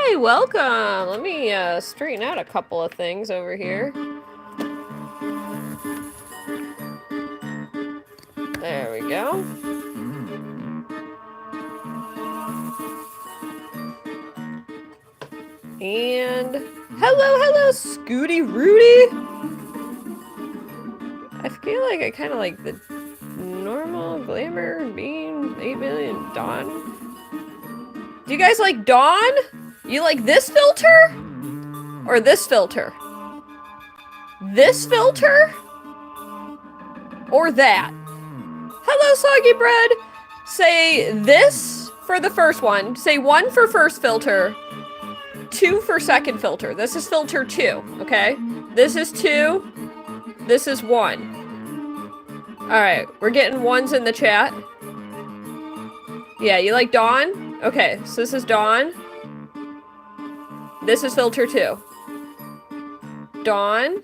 Hi, welcome. Let me straighten out a couple of things over here. There we go. And hello, Scooty Rudy. I feel like I kind of like the normal glamour bean 8 million Dawn. Do you guys like Dawn? You like this filter? Or this filter? This filter? Or that? Hello, Soggy Bread. Say this for the first one. Say 1 for first filter. 2 for second filter. This is filter 2, okay? This is 2. This is 1. Alright, we're getting 1s in the chat. Yeah, you like Dawn? Okay, so this is Dawn. This is filter 2. Dawn.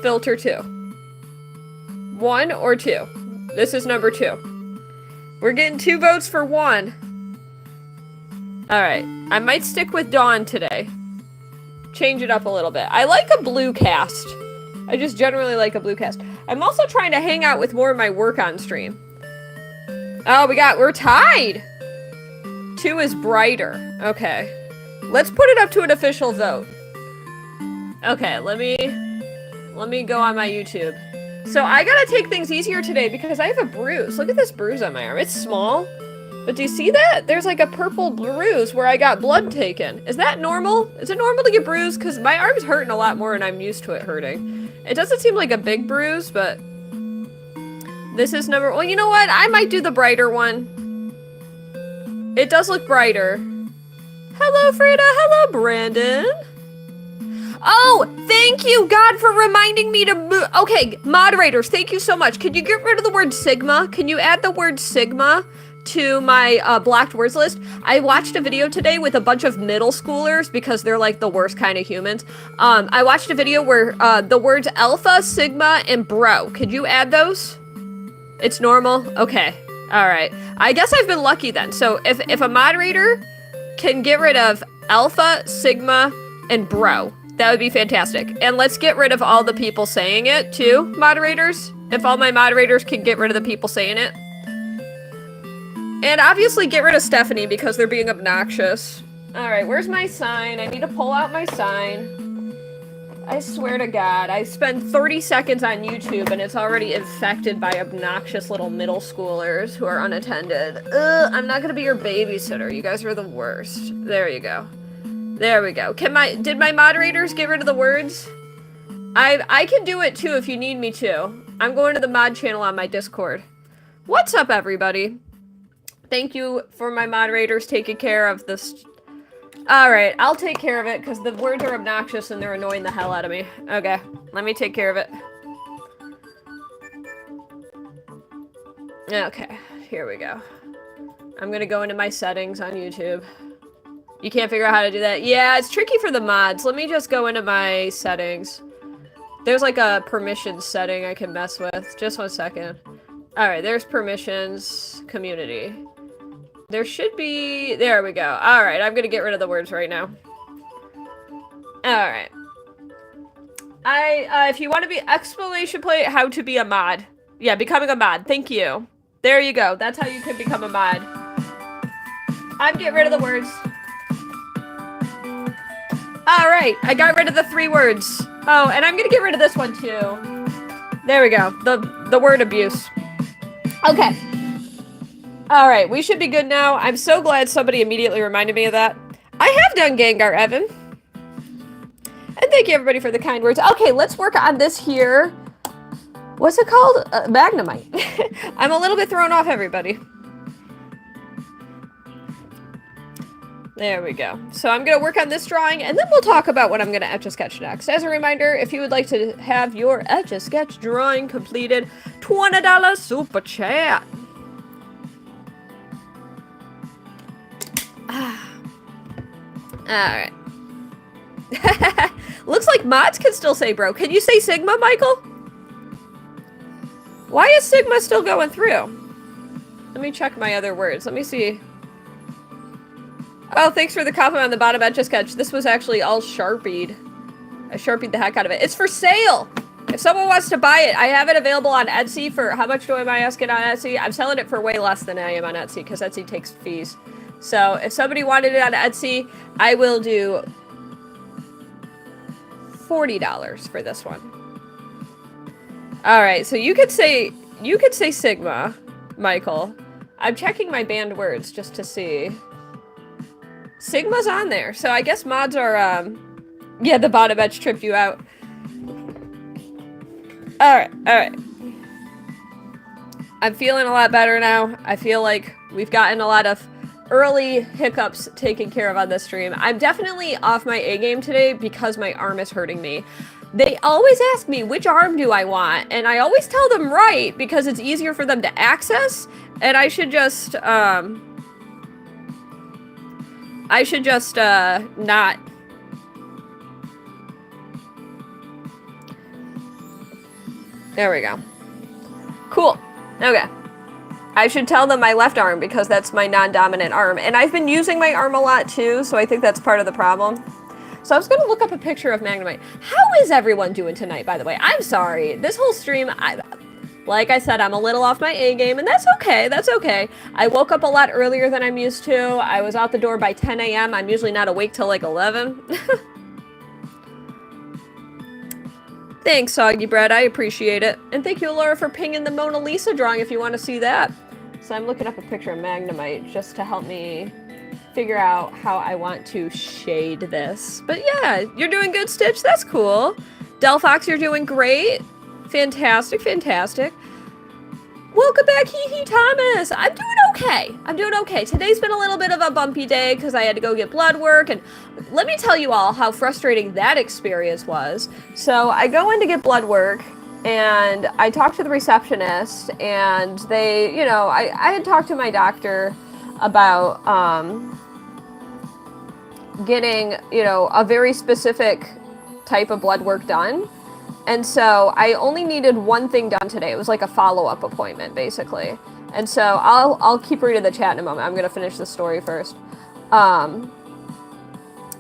Filter 2. 1 or 2. This is number 2. We're getting 2 votes for 1. Alright, I might stick with Dawn today. Change it up a little bit. I like a blue cast. I just generally like a blue cast. I'm also trying to hang out with more of my work on stream. Oh, we're tied! 2 is brighter. Okay. Let's put it up to an official vote. Okay, let me go on my YouTube. So I gotta take things easier today because I have a bruise. Look at this bruise on my arm. It's small. But do you see that? There's like a purple bruise where I got blood taken. Is that normal? Is it normal to get bruised? Because my arm's hurting a lot more and I'm used to it hurting. It doesn't seem like a big bruise, but... This is number... Well, you know what? I might do the brighter one. It does look brighter. Hello, Frida. Hello, Brandon. Oh, thank you, God, for reminding me to move. Okay, moderators, thank you so much. Can you get rid of the word Sigma? Can you add the word Sigma to my blocked words list? I watched a video today with a bunch of middle schoolers because they're like the worst kind of humans. I watched a video where the words alpha, sigma, and bro. Could you add those? It's normal? Okay. All right. I guess I've been lucky then. So if a moderator can get rid of alpha, sigma, and bro, that would be fantastic. And let's get rid of all the people saying it too, moderators. If all my moderators can get rid of the people saying it. And obviously get rid of Stephanie because they're being obnoxious. Alright, where's my sign? I need to pull out my sign. I swear to God, I spend 30 seconds on YouTube and it's already infected by obnoxious little middle schoolers who are unattended. Ugh, I'm not gonna be your babysitter. You guys are the worst. There you go. There we go. Did my moderators get rid of the words? I can do it too if you need me to. I'm going to the mod channel on my Discord. What's up, everybody? Thank you for my moderators taking care of this. Alright, I'll take care of it because the words are obnoxious and they're annoying the hell out of me. Okay, let me take care of it. Okay, here we go. I'm gonna go into my settings on YouTube. You can't figure out how to do that? Yeah, it's tricky for the mods. Let me just go into my settings. There's like a permissions setting I can mess with. Just 1 second. Alright, there's permissions, community. There should be... There we go. Alright, I'm gonna get rid of the words right now. Alright. If you want to be... Explanation play how to be a mod. Yeah, becoming a mod. Thank you. There you go. That's how you can become a mod. I'm getting rid of the words. Alright, I got rid of the 3 words. Oh, and I'm gonna get rid of this one too. There we go. The word abuse. Okay. Alright, we should be good now. I'm so glad somebody immediately reminded me of that. I have done Gengar, Evan. And thank you everybody for the kind words. Okay, let's work on this here. What's it called? Magnemite. I'm a little bit thrown off, everybody. There we go. So I'm going to work on this drawing, and then we'll talk about what I'm going to Etch A Sketch next. As a reminder, if you would like to have your Etch A Sketch drawing completed, $20 super chat. Alright. Looks like mods can still say bro. Can you say Sigma, Michael? Why is Sigma still going through? Let me check my other words. Let me see. Oh, thanks for the compliment on the bottom Etch A Sketch. This was actually all Sharpied. I Sharpied the heck out of it. It's for sale! If someone wants to buy it, I have it available on Etsy for, how much am I asking on Etsy? I'm selling it for way less than I am on Etsy, because Etsy takes fees. So, if somebody wanted it on Etsy, I will do $40 for this one. Alright, so you could say Sigma, Michael. I'm checking my banned words just to see. Sigma's on there, so I guess mods are, yeah, the bottom edge tripped you out. Alright. I'm feeling a lot better now. I feel like we've gotten a lot of early hiccups taken care of on this stream. I'm definitely off my A game today because my arm is hurting me. They always ask me, which arm do I want? And I always tell them right, because it's easier for them to access, and I should just, not. There we go. Cool. Okay. I should tell them my left arm because that's my non-dominant arm. And I've been using my arm a lot too, so I think that's part of the problem. So I was gonna look up a picture of Magnemite. How is everyone doing tonight, by the way? I'm sorry. This whole stream, like I said, I'm a little off my A game, and that's okay. That's okay. I woke up a lot earlier than I'm used to. I was out the door by 10 a.m. I'm usually not awake till like 11. Thanks, Soggy Bread. I appreciate it. And thank you, Laura, for pinging the Mona Lisa drawing if you want to see that. So I'm looking up a picture of Magnemite just to help me figure out how I want to shade this. But yeah, you're doing good, Stitch. That's cool. Delphox, you're doing great. Fantastic, fantastic. Welcome back, Hee Hee Thomas. I'm doing okay. I'm doing okay. Today's been a little bit of a bumpy day because I had to go get blood work, and let me tell you all how frustrating that experience was. So I go in to get blood work, and I talk to the receptionist, and they, you know, I had talked to my doctor about getting, you know, a very specific type of blood work done. And so I only needed one thing done today. It was like a follow-up appointment, basically. And so I'll keep reading the chat in a moment. I'm gonna finish the story first.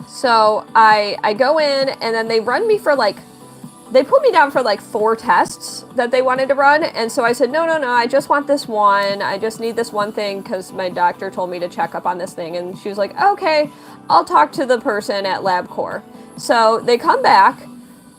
So I go in, and then they run me for like, they put me down for like 4 tests that they wanted to run. And so I said, no, I just want this one. I just need this one thing because my doctor told me to check up on this thing. And she was like, okay, I'll talk to the person at LabCorp. So they come back,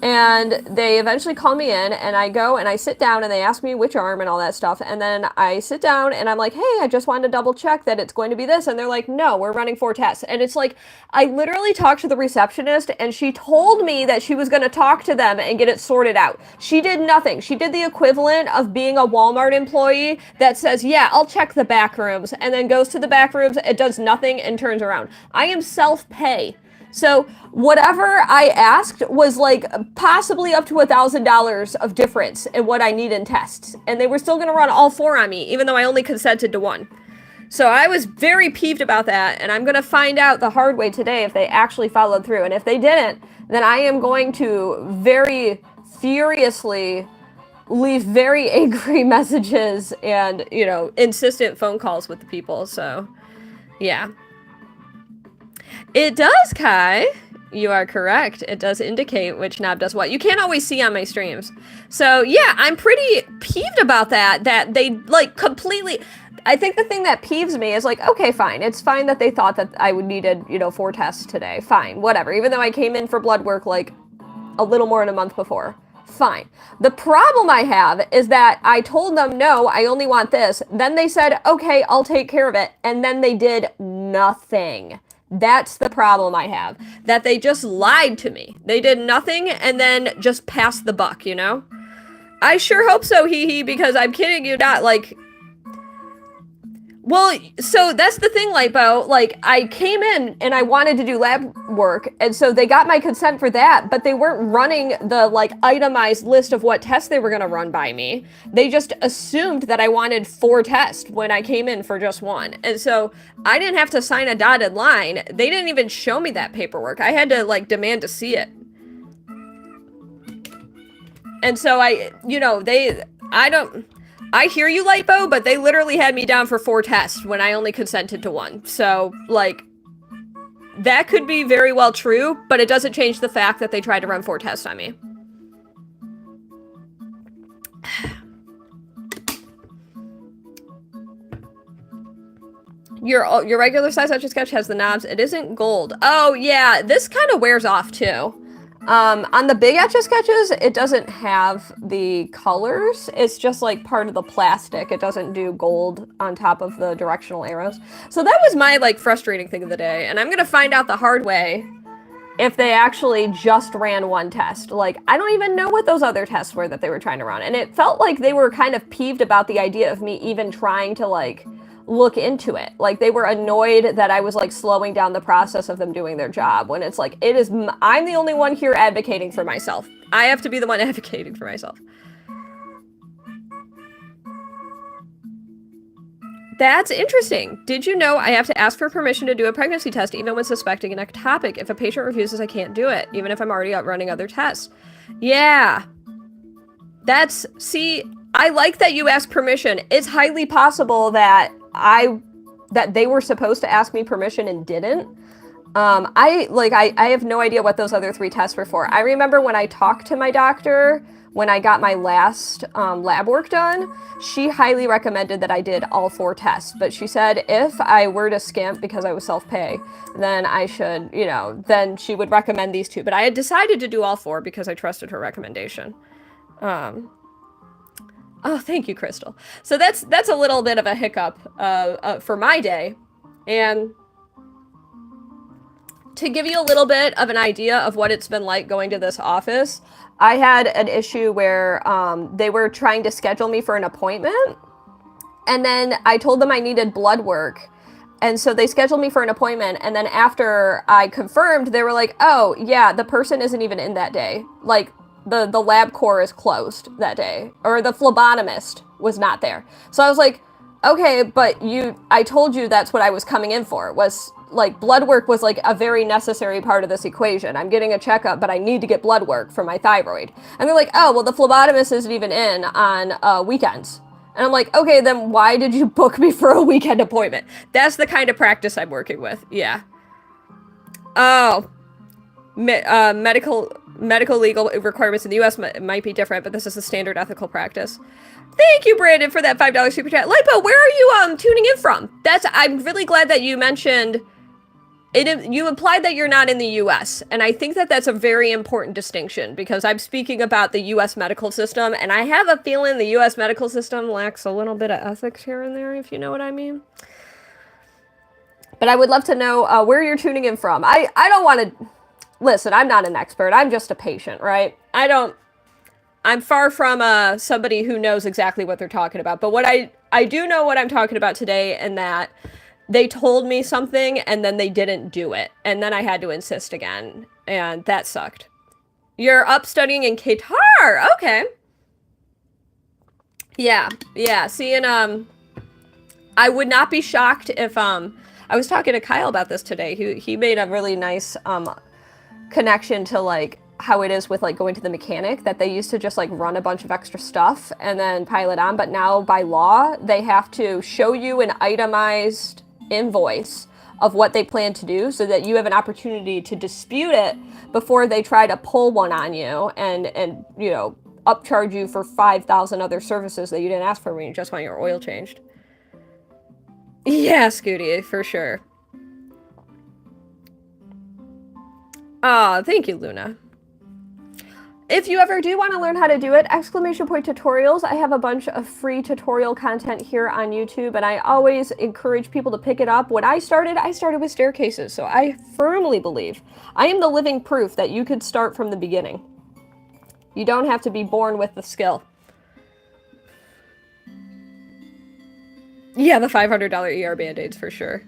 and they eventually call me in, and I go and I sit down, and they ask me which arm and all that stuff. And then I sit down and I'm like, hey, I just wanted to double check that it's going to be this. And they're like, no, we're running 4 tests. And it's like, I literally talked to the receptionist, and she told me that she was going to talk to them and get it sorted out. She did nothing. She did the equivalent of being a Walmart employee that says, yeah, I'll check the back rooms, and then goes to the back rooms, it does nothing, and turns around. I am self-pay. So whatever I asked was like possibly up to $1,000 of difference in what I need in tests. And they were still going to run all 4 on me, even though I only consented to 1. So I was very peeved about that. And I'm going to find out the hard way today if they actually followed through. And if they didn't, then I am going to very furiously leave very angry messages and, you know, insistent phone calls with the people. So, yeah. It does, Kai. You are correct. It does indicate which knob does what. You can't always see on my streams. So, yeah, I'm pretty peeved about that they, like, completely... I think the thing that peeves me is, like, okay, fine. It's fine that they thought that I would needed, you know, 4 tests today. Fine, whatever. Even though I came in for blood work, like, a little more than a month before. Fine. The problem I have is that I told them, no, I only want this. Then they said, okay, I'll take care of it. And then they did nothing. That's the problem I have. That they just lied to me. They did nothing and then just passed the buck, you know? I sure hope so, hee hee, because I'm kidding you not, like... Well, so that's the thing, Lipo. Like, I came in and I wanted to do lab work, and so they got my consent for that, but they weren't running the, like, itemized list of what tests they were gonna run by me. They just assumed that I wanted 4 tests when I came in for just 1. And so I didn't have to sign a dotted line. They didn't even show me that paperwork. I had to, like, demand to see it. And so I hear you, Lipo, but they literally had me down for 4 tests when I only consented to 1. So, like, that could be very well true, but it doesn't change the fact that they tried to run 4 tests on me. Your regular size Etch A Sketch has the knobs. It isn't gold. Oh, yeah. This kind of wears off, too. On the big Etch A Sketches, it doesn't have the colors. It's just, like, part of the plastic. It doesn't do gold on top of the directional arrows. So that was my, like, frustrating thing of the day. And I'm going to find out the hard way if they actually just ran 1 test. Like, I don't even know what those other tests were that they were trying to run. And it felt like they were kind of peeved about the idea of me even trying to, like, look into it. Like, they were annoyed that I was, like, slowing down the process of them doing their job, when it's like, I'm the only one here advocating for myself. I have to be the one advocating for myself. That's interesting. Did you know I have to ask for permission to do a pregnancy test even when suspecting an ectopic? If a patient refuses, I can't do it, even if I'm already out running other tests. Yeah. See, I like that you ask permission. It's highly possible that they were supposed to ask me permission and didn't. I have no idea what those other 3 tests were for. I remember when I talked to my doctor, when I got my last lab work done, she highly recommended that I did all 4 tests. But she said if I were to skimp because I was self-pay, then I should, then she would recommend these 2. But I had decided to do all 4 because I trusted her recommendation. Oh, thank you, Crystal. So that's a little bit of a hiccup for my day. And to give you a little bit of an idea of what it's been like going to this office, I had an issue where they were trying to schedule me for an appointment. And then I told them I needed blood work. And so they scheduled me for an appointment. And then after I confirmed, they were like, oh, yeah, the person isn't even in that day. Like, the lab core is closed that day, or the phlebotomist was not there. So I was like, okay, but I told you that's what I was coming in for, was like blood work was like a very necessary part of this equation. I'm getting a checkup, but I need to get blood work for my thyroid. And they're like, oh, well, the phlebotomist isn't even in on weekends. And I'm like, okay, then why did you book me for a weekend appointment? That's the kind of practice I'm working with. Yeah. Oh, medical legal requirements in the U.S. might be different, but this is a standard ethical practice. Thank you, Brandon, for that $5 super chat. Lipo, where are you tuning in from? I'm really glad that you mentioned it. You implied that you're not in the U.S., and I think that that's a very important distinction, because I'm speaking about the U.S. medical system, and I have a feeling the U.S. medical system lacks a little bit of ethics here and there, if you know what I mean. But I would love to know where you're tuning in from. I don't want to... Listen, I'm not an expert. I'm just a patient, right? I'm far from somebody who knows exactly what they're talking about. But what I do know what I'm talking about today, and that they told me something and then they didn't do it. And then I had to insist again. And that sucked. You're up studying in Qatar. Okay. Yeah. See, and I would not be shocked if I was talking to Kyle about this today. He made a really nice connection to like how it is with like going to the mechanic, that they used to just like run a bunch of extra stuff and then pile it on, but now by law they have to show you an itemized invoice of what they plan to do, so that you have an opportunity to dispute it before they try to pull one on you and upcharge you for 5,000 other services that you didn't ask for when you just want your oil changed. Yeah, Scooty, for sure. Oh, thank you, Luna. If you ever do want to learn how to do it, ! tutorials. I have a bunch of free tutorial content here on YouTube, and I always encourage people to pick it up. When I started with staircases, so I firmly believe I am the living proof that you could start from the beginning. You don't have to be born with the skill. Yeah, the $500 ER Band-Aids for sure.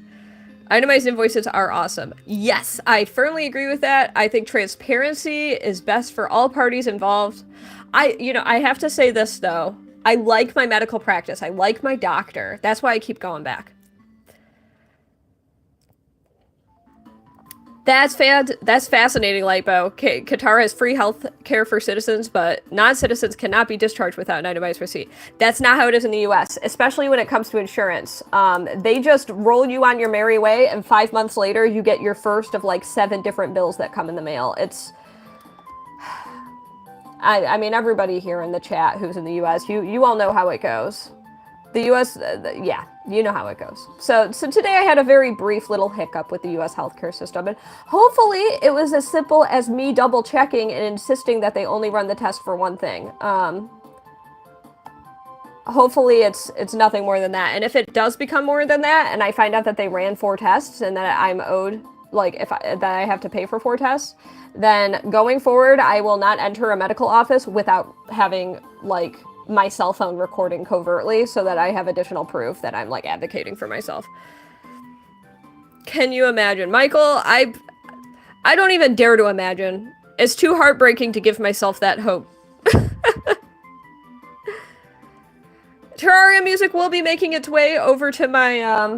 Itemized invoices are awesome. Yes, I firmly agree with that. I think transparency is best for all parties involved. I have to say this though. I like my medical practice. I like my doctor. That's why I keep going back. That's fascinating, Lipo. Qatar has free health care for citizens, but non-citizens cannot be discharged without an itemized receipt. That's not how it is in the U.S., especially when it comes to insurance. They just roll you on your merry way, and 5 months later, you get your first of like 7 different bills that come in the mail. It's... I mean, everybody here in the chat who's in the U.S., you all know how it goes. The U.S., yeah, you know how it goes. So today I had a very brief little hiccup with the U.S. healthcare system, and hopefully it was as simple as me double checking and insisting that they only run the test for one thing. Hopefully it's nothing more than that. And if it does become more than that, and I find out that they ran 4 tests and that I'm owed, like, that I have to pay for 4 tests, then going forward, I will not enter a medical office without having, like, my cell phone recording covertly so that I have additional proof that I'm like advocating for myself. Can you imagine? Michael, I don't even dare to imagine. It's too heartbreaking to give myself that hope. Terraria music will be making its way over to my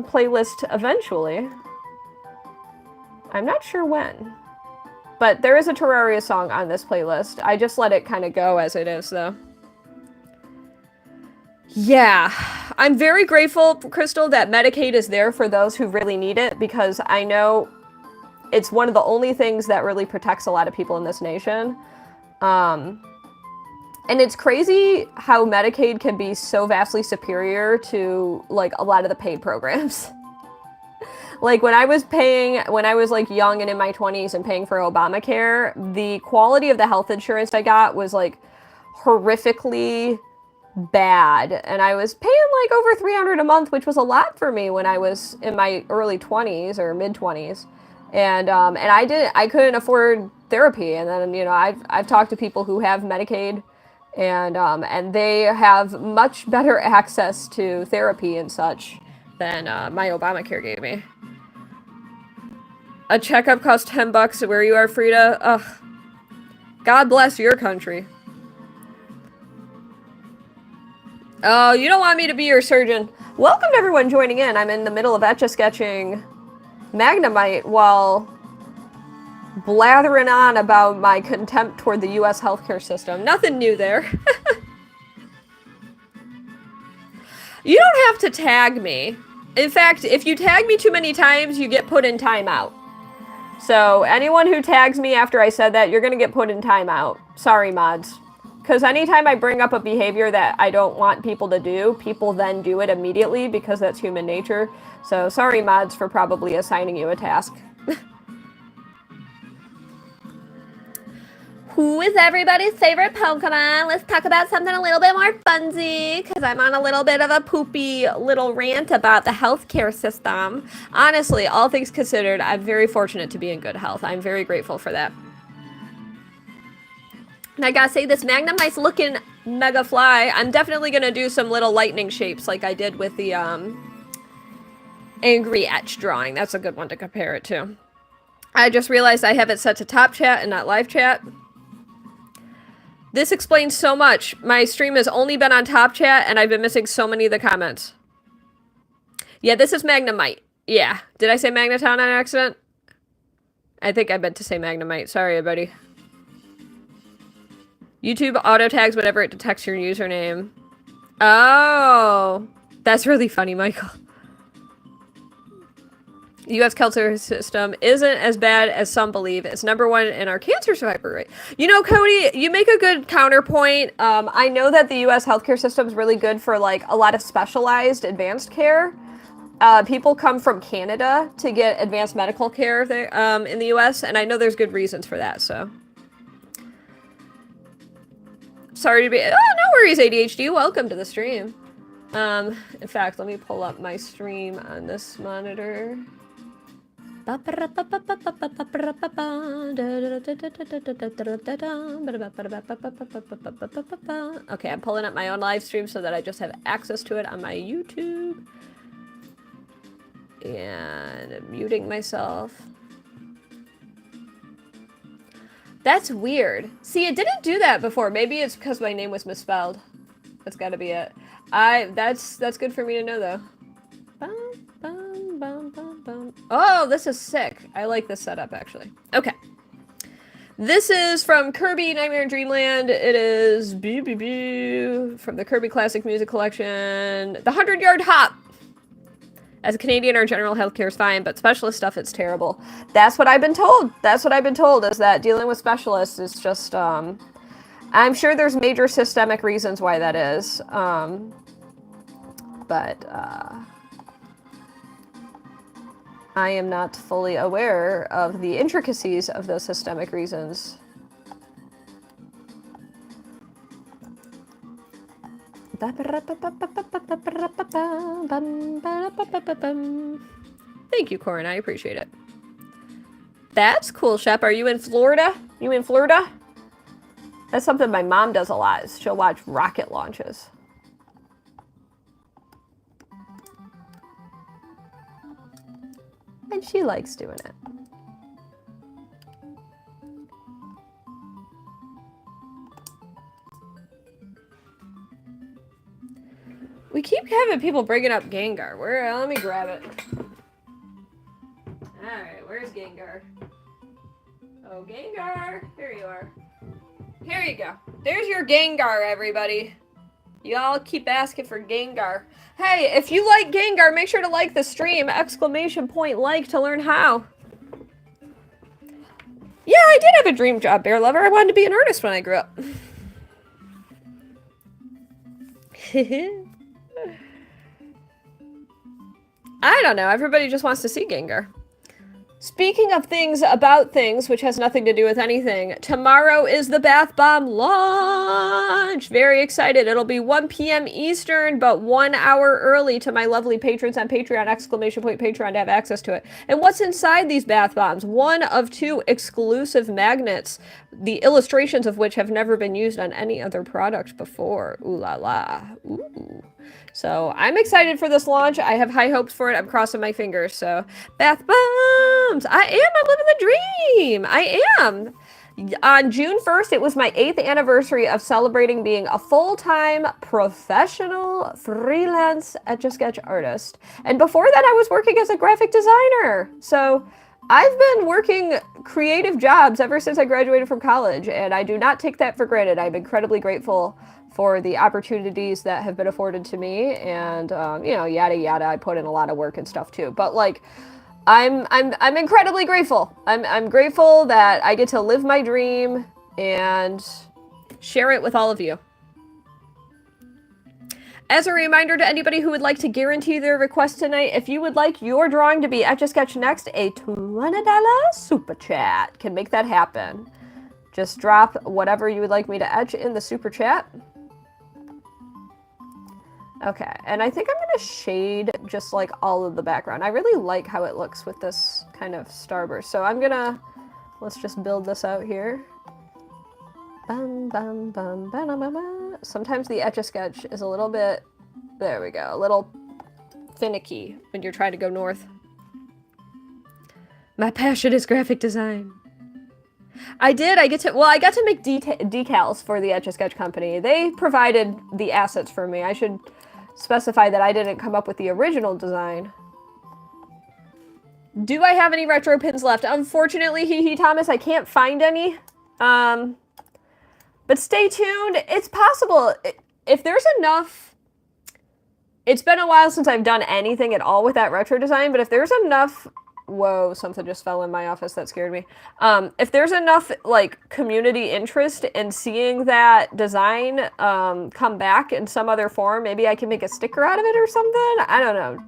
playlist eventually. I'm not sure when. But there is a Terraria song on this playlist. I just let it kind of go as it is, though. Yeah, I'm very grateful, Crystal, that Medicaid is there for those who really need it, because I know it's one of the only things that really protects a lot of people in this nation. And it's crazy how Medicaid can be so vastly superior to, like, a lot of the paid programs. Like, when I was like young and in my 20s and paying for Obamacare, the quality of the health insurance I got was like horrifically bad, and I was paying like over $300 a month, which was a lot for me when I was in my early 20s or mid 20s, and I couldn't afford therapy. And then, you know, I've talked to people who have Medicaid, and they have much better access to therapy and such than my Obamacare gave me. A checkup costs $10 where you are, Frida. Ugh. God bless your country. Oh, you don't want me to be your surgeon. Welcome to everyone joining in. I'm in the middle of Etch A Sketching Magnemite while blathering on about my contempt toward the U.S. healthcare system. Nothing new there. You don't have to tag me. In fact, if you tag me too many times, you get put in timeout. So anyone who tags me after I said that, you're going to get put in timeout. Sorry, mods. Because anytime I bring up a behavior that I don't want people to do, people then do it immediately because that's human nature. So sorry, mods, for probably assigning you a task. Who is everybody's favorite Pokemon? Let's talk about something a little bit more funsy, because I'm on a little bit of a poopy little rant about the healthcare system. Honestly, all things considered, I'm very fortunate to be in good health. I'm very grateful for that. And I gotta say, this Magnemite's looking mega fly. I'm definitely gonna do some little lightning shapes like I did with the angry etch drawing. That's a good one to compare it to. I just realized I have it set to top chat and not live chat. This explains so much. My stream has only been on top chat and I've been missing so many of the comments. Yeah, this is Magnemite. Yeah. Did I say Magneton on accident? I think I meant to say Magnemite. Sorry, everybody. YouTube auto tags whenever it detects your username. Oh, that's really funny, Michael. The U.S. healthcare system isn't as bad as some believe. It's #1 in our cancer survivor rate. You know, Cody, you make a good counterpoint. I know that the U.S. healthcare system is really good for like a lot of specialized advanced care. People come from Canada to get advanced medical care there, in the U.S., and I know there's good reasons for that, so. Sorry to be... Oh, no worries, ADHD. Welcome to the stream. In fact, let me pull up my stream on this monitor. Okay, I'm pulling up my own live stream so that I just have access to it on my YouTube. And I'm muting myself. That's weird. See, it didn't do that before. Maybe it's because my name was misspelled. That's gotta be it. That's good for me to know, though. Bum, bum, bum, bum, bum. Oh, this is sick. I like this setup, actually. Okay. This is from Kirby Nightmare in Dreamland. It is from the Kirby Classic Music Collection. The 100-Yard Hop. As a Canadian, our general healthcare is fine, but specialist stuff, it's terrible. That's what I've been told. That's what I've been told, is that dealing with specialists is just, I'm sure there's major systemic reasons why that is. I am not fully aware of the intricacies of those systemic reasons. Thank you, Corin. I appreciate it. That's cool, Shep. Are you in Florida? You in Florida? That's something my mom does a lot. Is she'll watch rocket launches. And she likes doing it. We keep having people bringing up Gengar. Where? Let me grab it. Alright, where's Gengar? Oh, Gengar! Here you are. Here you go. There's your Gengar, everybody. Y'all keep asking for Gengar. Hey, if you like Gengar, make sure to like the stream. ! Like to learn how. Yeah, I did have a dream job, Bear Lover. I wanted to be an artist when I grew up. I don't know. Everybody just wants to see Gengar. Speaking of things about things, which has nothing to do with anything, tomorrow is the Bath Bomb launch! Very excited. It'll be 1 p.m. Eastern, but 1 hour early to my lovely patrons on Patreon, ! Patreon, to have access to it. And what's inside these Bath Bombs? One of 2 exclusive magnets, the illustrations of which have never been used on any other product before. Ooh la la. Ooh. So I'm excited for this launch. I have high hopes for it. I'm crossing my fingers. So Bath Bombs. I'm living the dream. I am. On June 1st, it was my 8th anniversary of celebrating being a full-time professional freelance Etch A Sketch artist. And before that, I was working as a graphic designer. So I've been working creative jobs ever since I graduated from college, and I do not take that for granted. I'm incredibly grateful for the opportunities that have been afforded to me, and you know, yada yada. I put in a lot of work and stuff too, but like, I'm incredibly grateful. I'm grateful that I get to live my dream and share it with all of you. As a reminder to anybody who would like to guarantee their request tonight, if you would like your drawing to be Etch A Sketch next, a $20 super chat can make that happen. Just drop whatever you would like me to etch in the super chat. Okay, and I think I'm gonna shade just like all of the background. I really like how it looks with this kind of starburst. So I'm gonna, let's just build this out here. Bum, bum, bum, bum, bum, bum. Sometimes the Etch A Sketch is a little bit, there we go, a little finicky when you're trying to go north. My passion is graphic design. I got to make decals for the Etch A Sketch company. They provided the assets for me. I should specify that I didn't come up with the original design. Do I have any retro pins left? Unfortunately, Thomas, I can't find any. But stay tuned. It's possible. If there's enough... It's been a while since I've done anything at all with that retro design, but if there's enough... Whoa, something just fell in my office. That scared me. If there's enough, like, community interest in seeing that design come back in some other form, maybe I can make a sticker out of it or something? I don't know.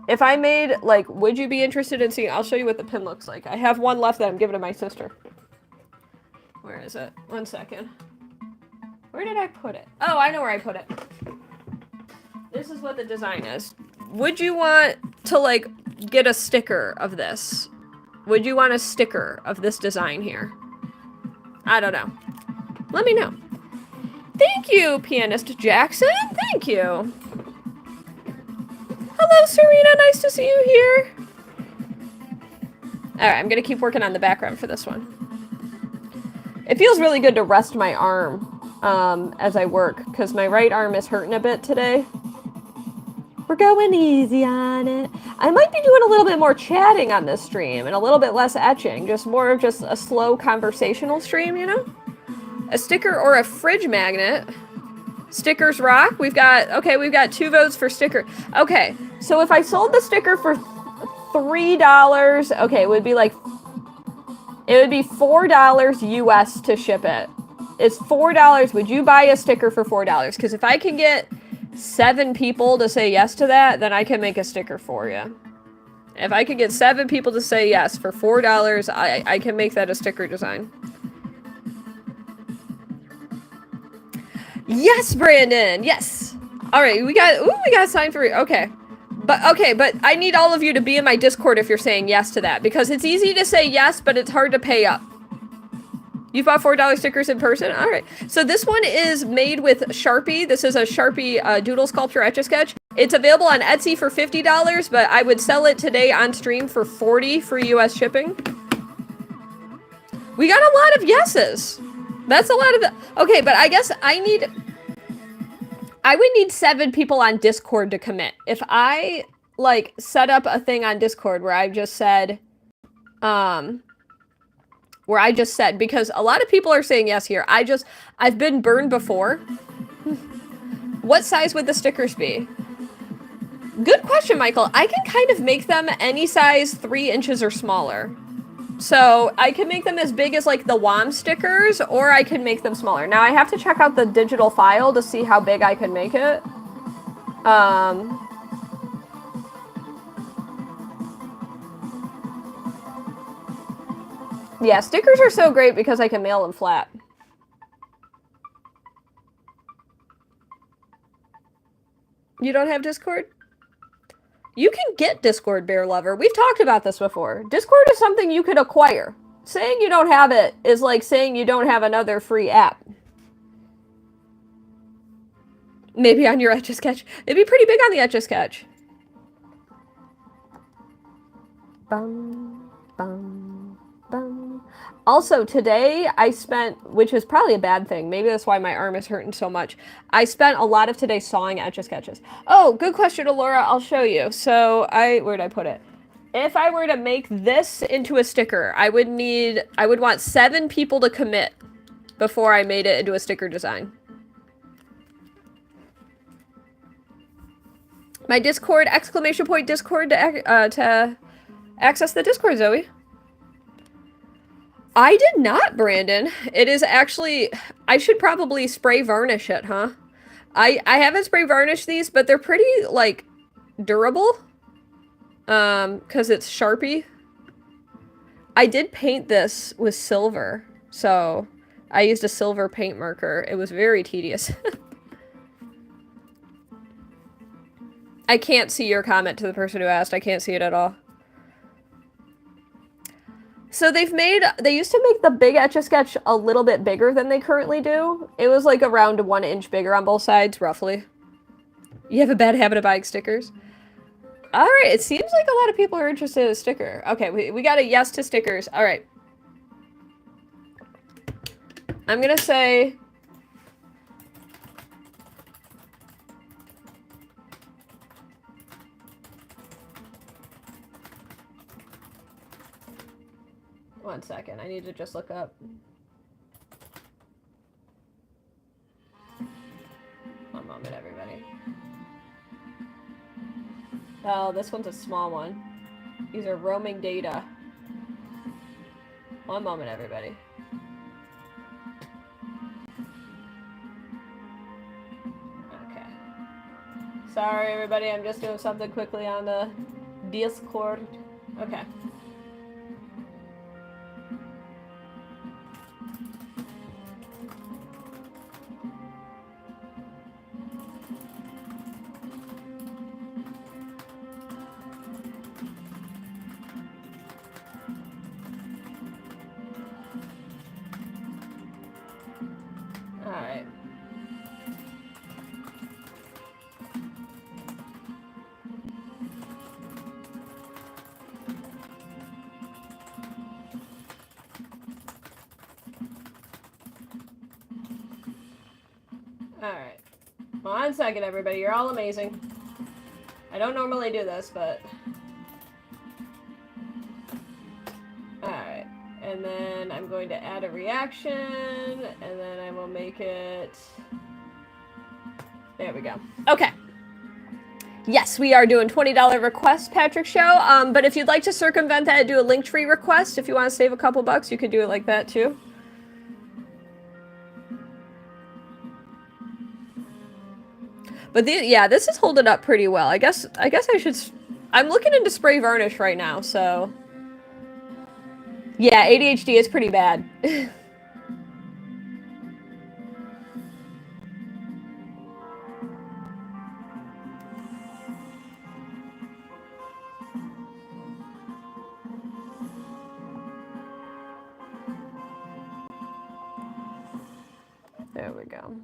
If I made, like, would you be interested in seeing... I'll show you what the pin looks like. I have one left that I'm giving to my sister. Where is it? 1 second. Where did I put it? Oh, I know where I put it. This is what the design is. Would you want to, like, get a sticker of this? Would you want a sticker of this design here? I don't know. Let me know. Thank you, Pianist Jackson. Thank you. Hello, Serena. Nice to see you here. Alright, I'm gonna keep working on the background for this one. It feels really good to rest my arm as I work, because my right arm is hurting a bit today. We're going easy on it. I might be doing a little bit more chatting on this stream and a little bit less etching. Just more of just a slow conversational stream, you know? A sticker or a fridge magnet. Stickers rock. We've got 2 votes for sticker. Okay, so if I sold the sticker for $3, okay, it would be $4 US to ship it. It's $4. Would you buy a sticker for $4? Because if I can get 7 people to say yes to that, then I can make a sticker for you. If I can get 7 people to say yes for $4, I can make that a sticker design. Yes, Brandon. Yes. All right, we got signed for. Okay, but I need all of you to be in my Discord if you're saying yes to that, because it's easy to say yes, but it's hard to pay up. You bought $4 stickers in person? All right. So this one is made with Sharpie. This is a Sharpie doodle sculpture Etch A Sketch. It's available on Etsy for $50, but I would sell it today on stream for $40 for US shipping. We got a lot of yeses. That's a lot of the. Okay, but I guess I would need 7 people on Discord to commit. If I like set up a thing on Discord where I just said, because a lot of people are saying yes here. I've been burned before. What size would the stickers be? Good question, Michael. I can kind of make them any size 3 inches or smaller. So I can make them as big as like the WOM stickers, or I can make them smaller. Now I have to check out the digital file to see how big I can make it. Yeah, stickers are so great because I can mail them flat. You don't have Discord? You can get Discord, Bear Lover. We've talked about this before. Discord is something you could acquire. Saying you don't have it is like saying you don't have another free app. Maybe on your Etch A Sketch. It'd be pretty big on the Etch A Sketch. Bum, bum, bum. Also, today I spent, which is probably a bad thing, maybe that's why my arm is hurting so much, I spent a lot of today sawing Etch A Sketches. Oh, good question, Laura. I'll show you. So, where'd I put it? If I were to make this into a sticker, I would want 7 people to commit before I made it into a sticker design. My Discord, ! Discord to access the Discord, Zoe. I did not, Brandon. It is actually, I should probably spray varnish it, huh? I haven't spray varnished these, but they're pretty, like, durable. Because it's Sharpie. I did paint this with silver, so I used a silver paint marker. It was very tedious. I can't see your comment to the person who asked. I can't see it at all. So they used to make the big Etch A Sketch a little bit bigger than they currently do. It was like around 1 inch bigger on both sides, roughly. You have a bad habit of buying stickers? All right, it seems like a lot of people are interested in a sticker. Okay, we got a yes to stickers. All right. I'm gonna say... One second, I need to just look up. One moment, everybody. Oh, this one's a small one. These are roaming data. One moment, everybody. Okay. Sorry, everybody, I'm just doing something quickly on the Discord. Okay. Alright. Alright. 1 second, everybody. You're all amazing. don't normally do this, but... Alright. And then I'm going to add a reaction, and then I will make it... There we go. Okay. Yes, we are doing $20 requests, Patrick Show. But if you'd like to circumvent that and do a Linktree request, if you want to save a couple bucks, you could do it like that too. But yeah, this is holding up pretty well. I guess I should... I'm looking into spray varnish right now, so... Yeah, ADHD is pretty bad. There we go.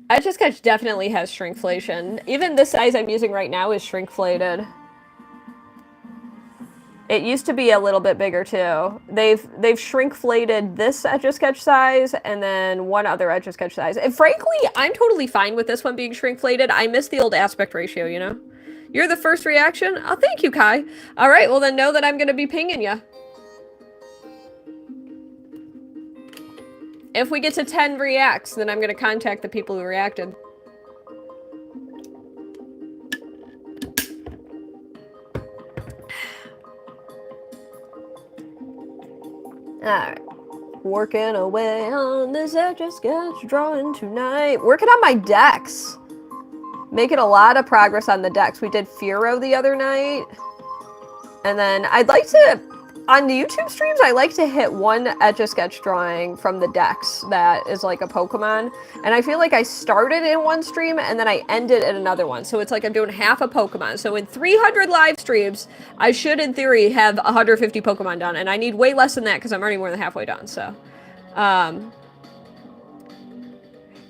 Etch A Sketch definitely has shrinkflation. Even this size I'm using right now is shrinkflated. It used to be a little bit bigger too. They've shrinkflated this Etch A Sketch size and then one other Etch A Sketch size. And frankly, I'm totally fine with this one being shrinkflated. I miss the old aspect ratio, you know? You're the first reaction? Oh, thank you, Kai. All right, well then know that I'm gonna be pinging you. If we get to 10 reacts, then I'm going to contact the people who reacted. Alright. Working away on this Etch A Sketch drawing tonight. Working on my decks. Making a lot of progress on the decks. We did Furo the other night. And then I'd like to... On the YouTube streams, I like to hit one Etch A Sketch drawing from the decks that is like a Pokemon. And I feel like I started in one stream and then I ended in another one. So it's like I'm doing half a Pokemon. So in 300 live streams, I should, in theory, have 150 Pokemon done. And I need way less than that because I'm already more than halfway done. So,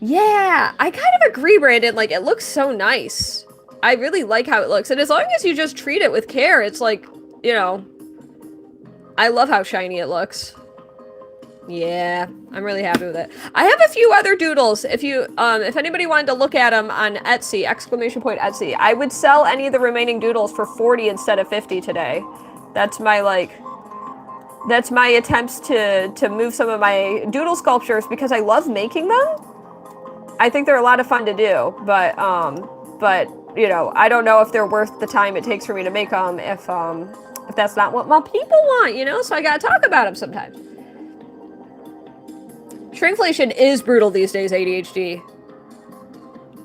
yeah, I kind of agree, Brandon. Like, it looks so nice. I really like how it looks. And as long as you just treat it with care, it's like, you know... I love how shiny it looks. Yeah, I'm really happy with it. I have a few other doodles. If you, if anybody wanted to look at them on Etsy, !Etsy, I would sell any of the remaining doodles for 40 instead of 50 today. That's my, like, that's my attempts to move some of my doodle sculptures because I love making them. I think they're a lot of fun to do, but, you know, I don't know if they're worth the time it takes for me to make them if that's not what my people want, you know? So I gotta talk about them sometimes. Shrinkflation is brutal these days, ADHD.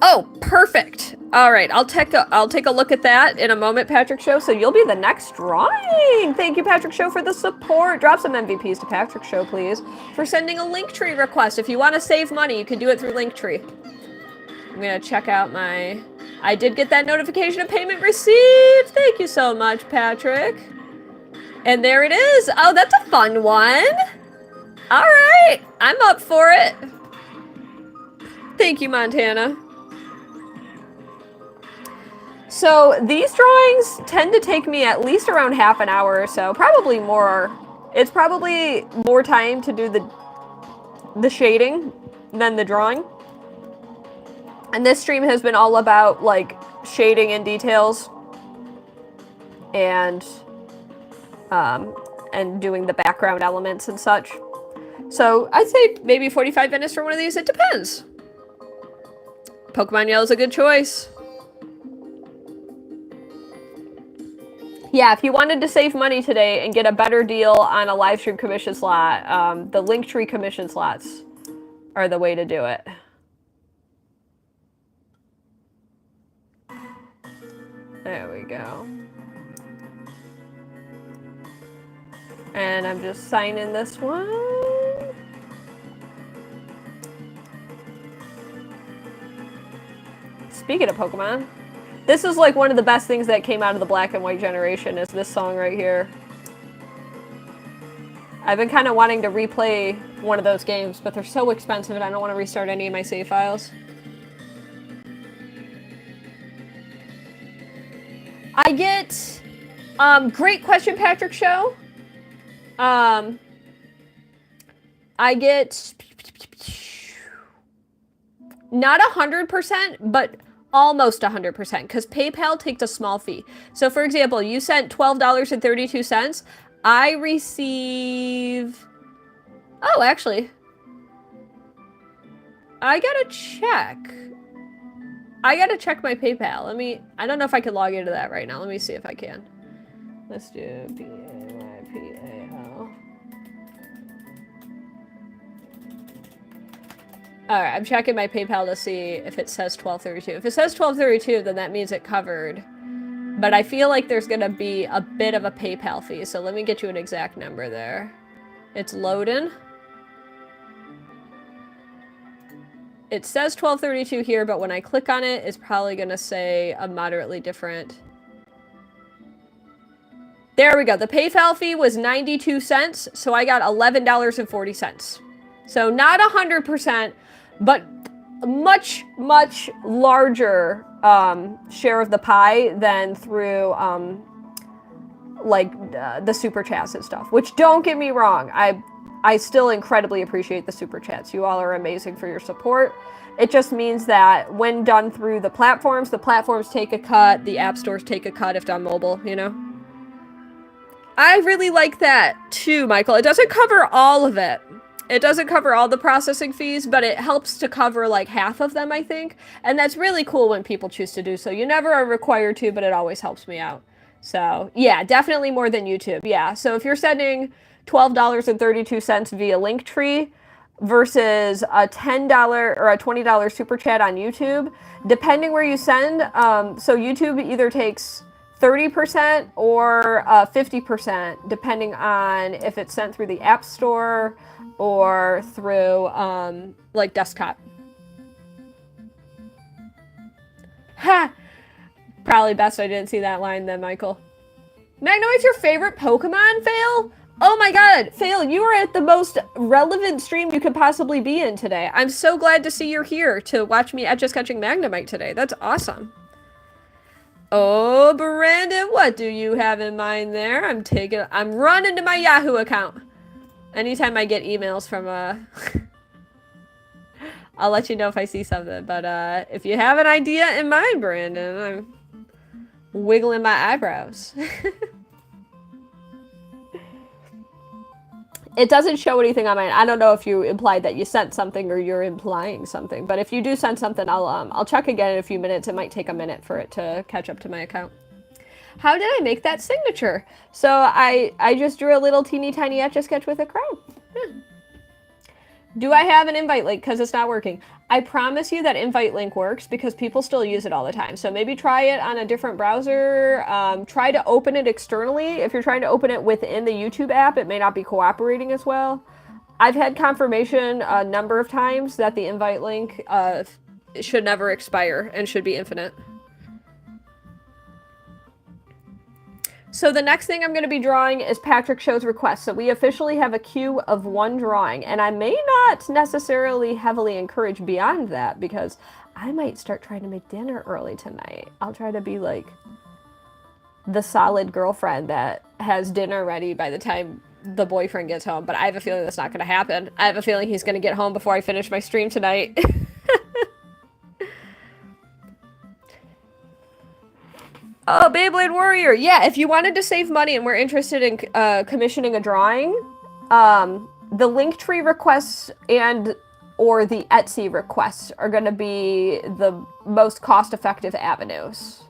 Oh, perfect. All right, I'll take a look at that in a moment, Patrick Show. So you'll be the next drawing. Thank you, Patrick Show, for the support. Drop some MVPs to Patrick Show, please, for sending a Linktree request. If you want to save money, you can do it through Linktree. I'm gonna check out my... I did get that notification of payment received. Thank you so much, Patrick. And there it is. Oh, that's a fun one. All right. I'm up for it. Thank you, Montana. So these drawings tend to take me at least around half an hour or so. Probably more. It's probably more time to do the shading than the drawing. And this stream has been all about, like, shading and details. And doing the background elements and such. So I'd say maybe 45 minutes for one of these. It depends. Pokemon Yellow is a good choice. Yeah, if you wanted to save money today and get a better deal on a live stream commission slot, the Linktree commission slots are the way to do it. There we go. And I'm just signing this one. Speaking of Pokemon, this is like one of the best things that came out of the Black and White generation is this song right here. I've been kind of wanting to replay one of those games, but they're so expensive and I don't want to restart any of my save files. I get, great question, Patrick Show. I get Not 100%, but almost 100%, because PayPal takes a small fee. So for example, you sent $12.32. I receive... Oh, actually, I gotta check. I gotta check my PayPal. I don't know if I can log into that right now. Let me see if I can. Let's do PayPal. Alright, I'm checking my PayPal to see if it says $12.32. If it says $12.32, then that means it covered. But I feel like there's gonna be a bit of a PayPal fee, so let me get you an exact number there. It's loading. It says $12.32 here, but when I click on it, it's probably gonna say a moderately different... There we go. The PayPal fee was 92 cents, so I got $11.40. So not 100%, but much, much larger share of the pie than through the super chats and stuff. Which, don't get me wrong, I still incredibly appreciate the super chats. You all are amazing for your support. It just means that when done through the platforms take a cut, the app stores take a cut if done mobile, you know? I really like that too, Michael. It doesn't cover all of it. It doesn't cover all the processing fees, but it helps to cover like half of them, I think. And that's really cool when people choose to do so. You never are required to, but it always helps me out. So yeah, definitely more than YouTube. Yeah, so if you're sending $12.32 via Linktree versus a $10 or a $20 super chat on YouTube, depending where you send, so YouTube either takes 30% or 50%, depending on if it's sent through the App Store or through, like, desktop. Ha! Probably best I didn't see that line then, Michael. Magnemite's your favorite Pokemon, Fail? Oh my god, Fail, you are at the most relevant stream you could possibly be in today. I'm so glad to see you're here to watch me Etch A Sketching Magnemite today. That's awesome. Oh, Brandon, what do you have in mind there? I'm running to my Yahoo account. Anytime I get emails from, I'll let you know if I see something. But, if you have an idea in mind, Brandon, I'm wiggling my eyebrows. It doesn't show anything on mine. I don't know if you implied that you sent something or you're implying something. But if you do send something, I'll check again in a few minutes. It might take a minute for it to catch up to my account. How did I make that signature? So I just drew a little teeny tiny Etch A Sketch with a crown. Do I have an invite link? Because it's not working. I promise you that invite link works because people still use it all the time. So maybe try it on a different browser. Try to open it externally. If you're trying to open it within the YouTube app, it may not be cooperating as well. I've had confirmation a number of times that the invite link should never expire and should be infinite. So the next thing I'm going to be drawing is Patrick Show's request. So we officially have a queue of one drawing, and I may not necessarily heavily encourage beyond that because I might start trying to make dinner early tonight. I'll try to be like the solid girlfriend that has dinner ready by the time the boyfriend gets home, but I have a feeling that's not going to happen. I have a feeling he's going to get home before I finish my stream tonight. Oh, Beyblade Warrior! Yeah, if you wanted to save money and were interested in commissioning a drawing, the Linktree requests or the Etsy requests are going to be the most cost-effective avenues.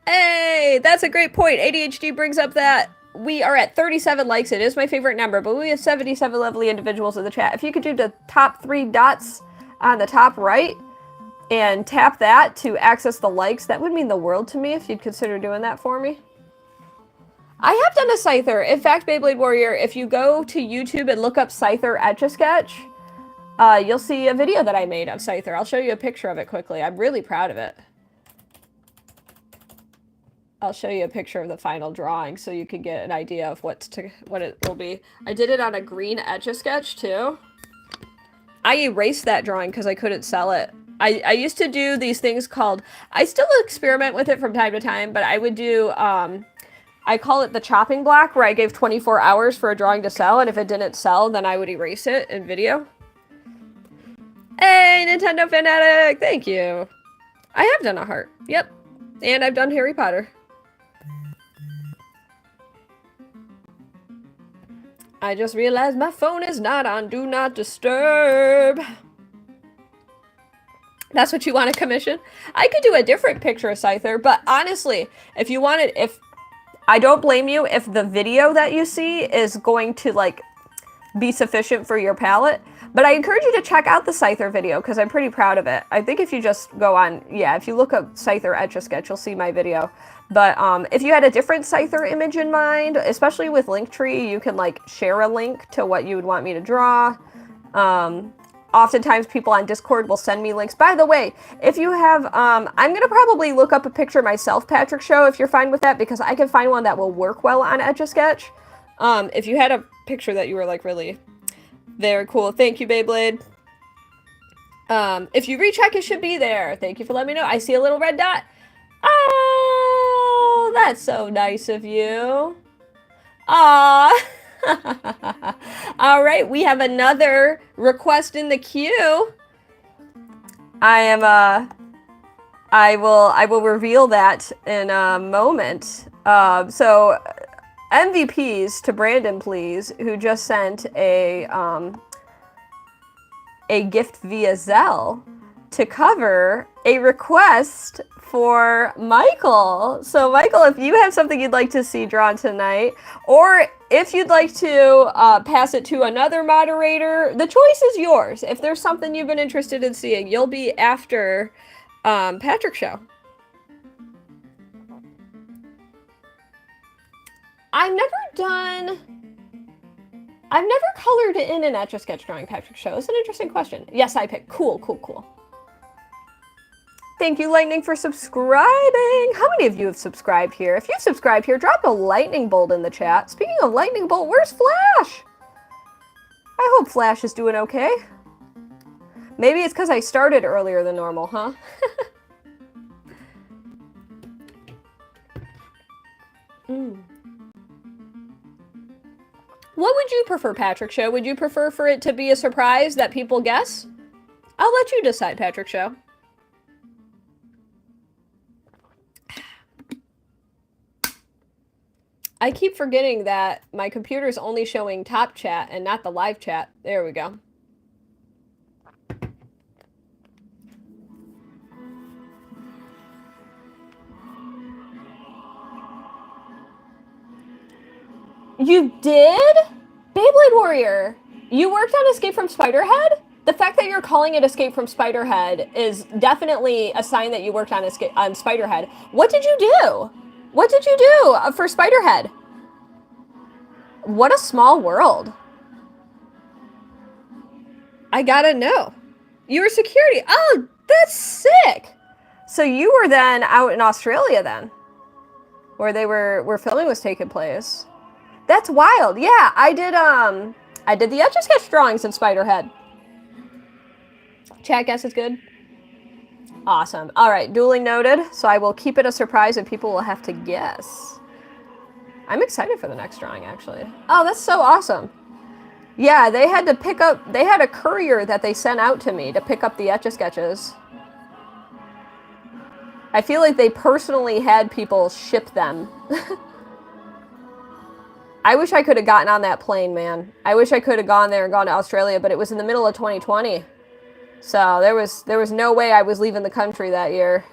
Hey, that's a great point. ADHD brings up that we are at 37 likes. It is my favorite number, but we have 77 lovely individuals in the chat. If you could do the top 3 dots on the top right and tap that to access the likes, that would mean the world to me if you'd consider doing that for me. I have done a Scyther. In fact, Beyblade Warrior, if you go to YouTube and look up Scyther Etch A Sketch, you'll see a video that I made of Scyther. I'll show you a picture of it quickly. I'm really proud of it. I'll show you a picture of the final drawing so you can get an idea of what it will be. I did it on a green Etch A Sketch too. I erased that drawing because I couldn't sell it. I used to do these things called, I still experiment with it from time to time, but I would do, I I call it the chopping block, where I gave 24 hours for a drawing to sell, and if it didn't sell, then I would erase it in video. Hey, Nintendo Fanatic! Thank you. I have done a heart. Yep. And I've done Harry Potter. I just realized my phone is not on Do Not Disturb. That's what you want to commission? I could do a different picture of Scyther, but honestly, if you wanted, I don't blame you if the video that you see is going to, like, be sufficient for your palette. But I encourage you to check out the Scyther video, because I'm pretty proud of it. I think if you just go on, yeah, if you look up Scyther Etch A Sketch, you'll see my video. But if you had a different Scyther image in mind, especially with Linktree, you can, like, share a link to what you would want me to draw. Oftentimes people on Discord will send me links. By the way, if you have, I'm going to probably look up a picture myself, Patrick Show, if you're fine with that, because I can find one that will work well on Etch A Sketch. If you had a picture that you were, like, really very cool. Thank you, Beyblade. If you recheck, it should be there. Thank you for letting me know. I see a little red dot. Oh, that's so nice of you. Aw. All right, we have another request in the queue. I will reveal that in a moment. So MVPs to Brandon, please, who just sent a gift via Zelle to cover a request for Michael. So Michael, if you have something you'd like to see drawn tonight, or if you'd like to pass it to another moderator, the choice is yours. If there's something you've been interested in seeing, you'll be after Patrick Show. I've never colored in an Etch A Sketch drawing, Patrick Show. It's an interesting question. Yes, I picked. Cool, cool, cool. Thank you, Lightning, for subscribing. How many of you have subscribed here? If you've subscribed here, drop a lightning bolt in the chat. Speaking of lightning bolt, where's Flash? I hope Flash is doing okay. Maybe it's because I started earlier than normal, huh? What would you prefer, Patrick Show? Would you prefer for it to be a surprise that people guess? I'll let you decide, Patrick Show. I keep forgetting that my computer's only showing top chat and not the live chat. There we go. You did? Beyblade Warrior, you worked on Escape from Spiderhead? The fact that you're calling it Escape from Spiderhead is definitely a sign that you worked on Spiderhead. What did you do? What did you do for Spiderhead? What a small world. I gotta know. You were security. Oh, that's sick. So you were then out in Australia then, where where filming was taking place. That's wild. Yeah, I did the Etch A Sketch drawings in Spiderhead. Chat guess is good. Awesome. All right, dueling noted. So I will keep it a surprise and people will have to guess. I'm excited for the next drawing, actually. Oh, that's so awesome. Yeah, they had a courier that they sent out to me to pick up the Etch A Sketches. I feel like they personally had people ship them. I wish I could have gotten on that plane, man. I wish I could have gone there and gone to Australia, but it was in the middle of 2020. So there was no way I was leaving the country that year.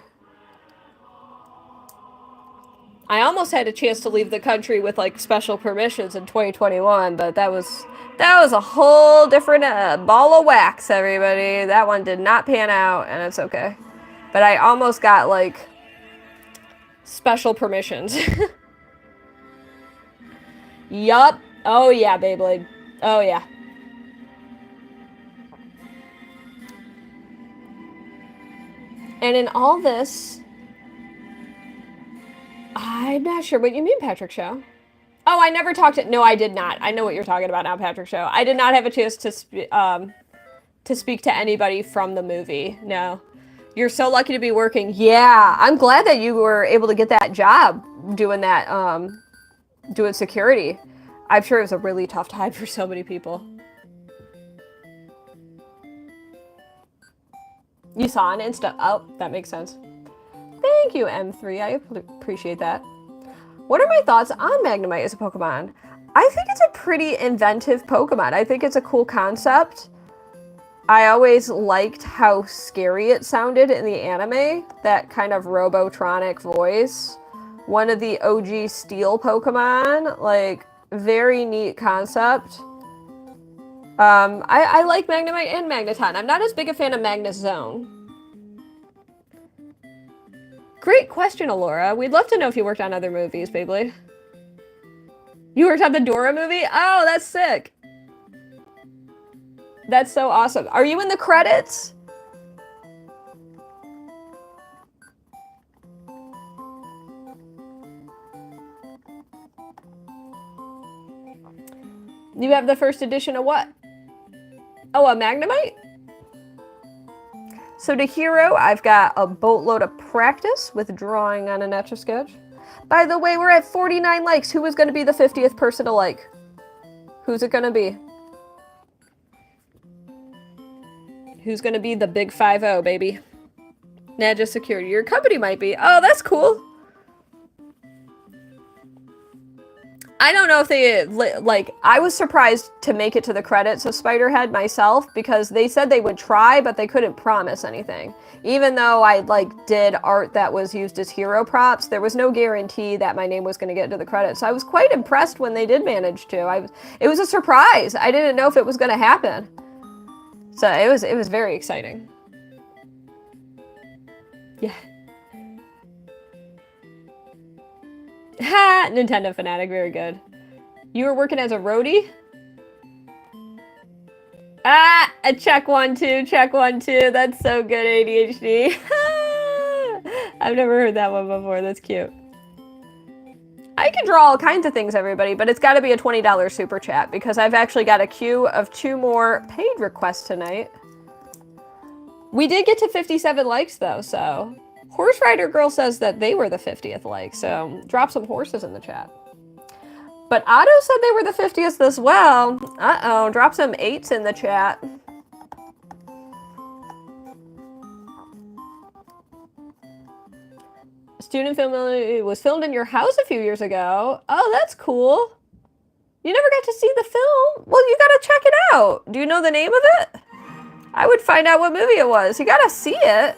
I almost had a chance to leave the country with, like, special permissions in 2021, but that was a whole different ball of wax, everybody. That one did not pan out, and it's okay. But I almost got, like, special permissions. Yup. Oh, yeah, Beyblade. Oh, yeah. And in all this, I'm not sure what you mean, Patrick Show. Oh, I never talked to... No, I did not. I know what you're talking about now, Patrick Show. I did not have a chance to speak to anybody from the movie. No. You're so lucky to be working. Yeah, I'm glad that you were able to get that job doing that doing security. I'm sure it was a really tough time for so many people. You saw an Insta. Oh, that makes sense. Thank you, M3. I appreciate that. What are my thoughts on Magnemite as a Pokemon? I think it's a pretty inventive Pokemon. I think it's a cool concept. I always liked how scary it sounded in the anime. That kind of Robotronic voice. One of the OG Steel Pokemon. Like, very neat concept. I like Magnemite and Magneton. I'm not as big a fan of Magnezone. Great question, Alora. We'd love to know if you worked on other movies, Beyblade. You worked on the Dora movie? Oh, that's sick. That's so awesome. Are you in the credits? You have the first edition of what? Oh, a Magnemite? So to Hero, I've got a boatload of practice with drawing on an Etch A Sketch. By the way, we're at 49 likes. Who is going to be the 50th person to like? Who's it going to be? Who's going to be the big 5-0, baby? Nadja Security. Your company might be. Oh, that's cool. I don't know if they, like, I was surprised to make it to the credits of Spiderhead myself because they said they would try, but they couldn't promise anything. Even though I, like, did art that was used as hero props, there was no guarantee that my name was going to get into the credits. So I was quite impressed when they did manage to. It was a surprise. I didn't know if it was going to happen. So it was very exciting. Yeah. Ha! Nintendo fanatic, very good. You were working as a roadie? Ah! A check 1, 2, check 1, 2. That's so good, ADHD. I've never heard that one before. That's cute. I can draw all kinds of things, everybody, but it's got to be a $20 super chat because I've actually got a queue of 2 more paid requests tonight. We did get to 57 likes, though, so... Horse Rider Girl says that they were the 50th like, so drop some horses in the chat. But Otto said they were the 50th as well. Uh-oh, drop some 8s in the chat. Student film was filmed in your house a few years ago. Oh, that's cool. You never got to see the film? Well, you gotta check it out. Do you know the name of it? I would find out what movie it was. You gotta see it.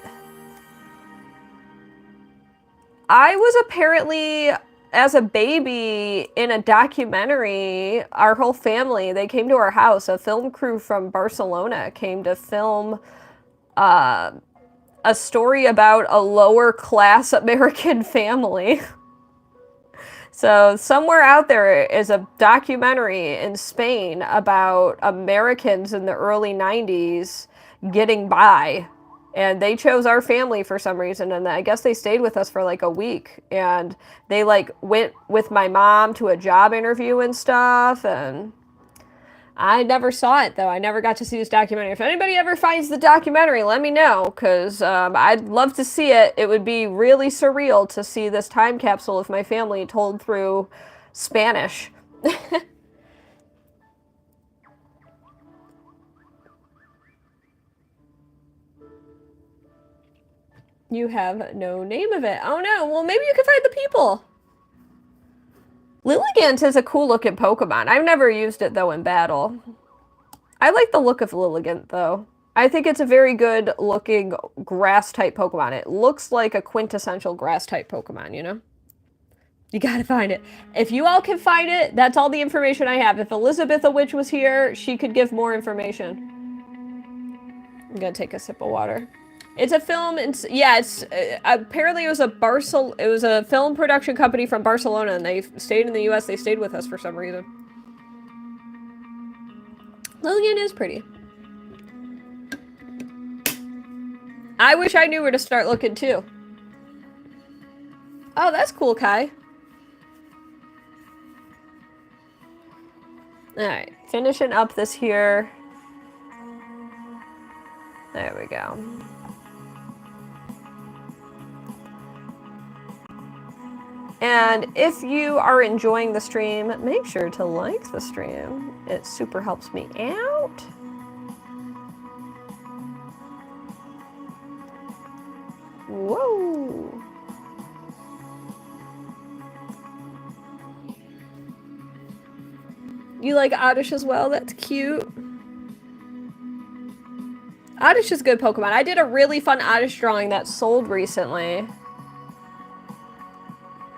I was apparently, as a baby, in a documentary. Our whole family, they came to our house. A film crew from Barcelona came to film a story about a lower class American family. So somewhere out there is a documentary in Spain about Americans in the early 90s getting by. And they chose our family for some reason, and I guess they stayed with us for like a week. And they like went with my mom to a job interview and stuff, and I never saw it, though. I never got to see this documentary. If anybody ever finds the documentary, let me know, because I'd love to see it. It would be really surreal to see this time capsule of my family told through Spanish. You have no name of it. Oh no, well maybe you can find the people. Lilligant is a cool looking Pokemon. I've never used it though in battle. I like the look of Lilligant though. I think it's a very good looking grass type Pokemon. It looks like a quintessential grass type Pokemon, you know? You gotta find it. If you all can find it, that's all the information I have. If Elizabeth the Witch was here, she could give more information. I'm gonna take a sip of water. It's a film, yeah, it's, apparently it was a film production company from Barcelona, and they stayed in the US, they stayed with us for some reason. Lillian is pretty. I wish I knew where to start looking, too. Oh, that's cool, Kai. Alright, finishing up this here. There we go. And if you are enjoying the stream, make sure to like the stream. It super helps me out. Whoa. You like Oddish as well? That's cute. Oddish is good Pokemon. I did a really fun Oddish drawing that sold recently.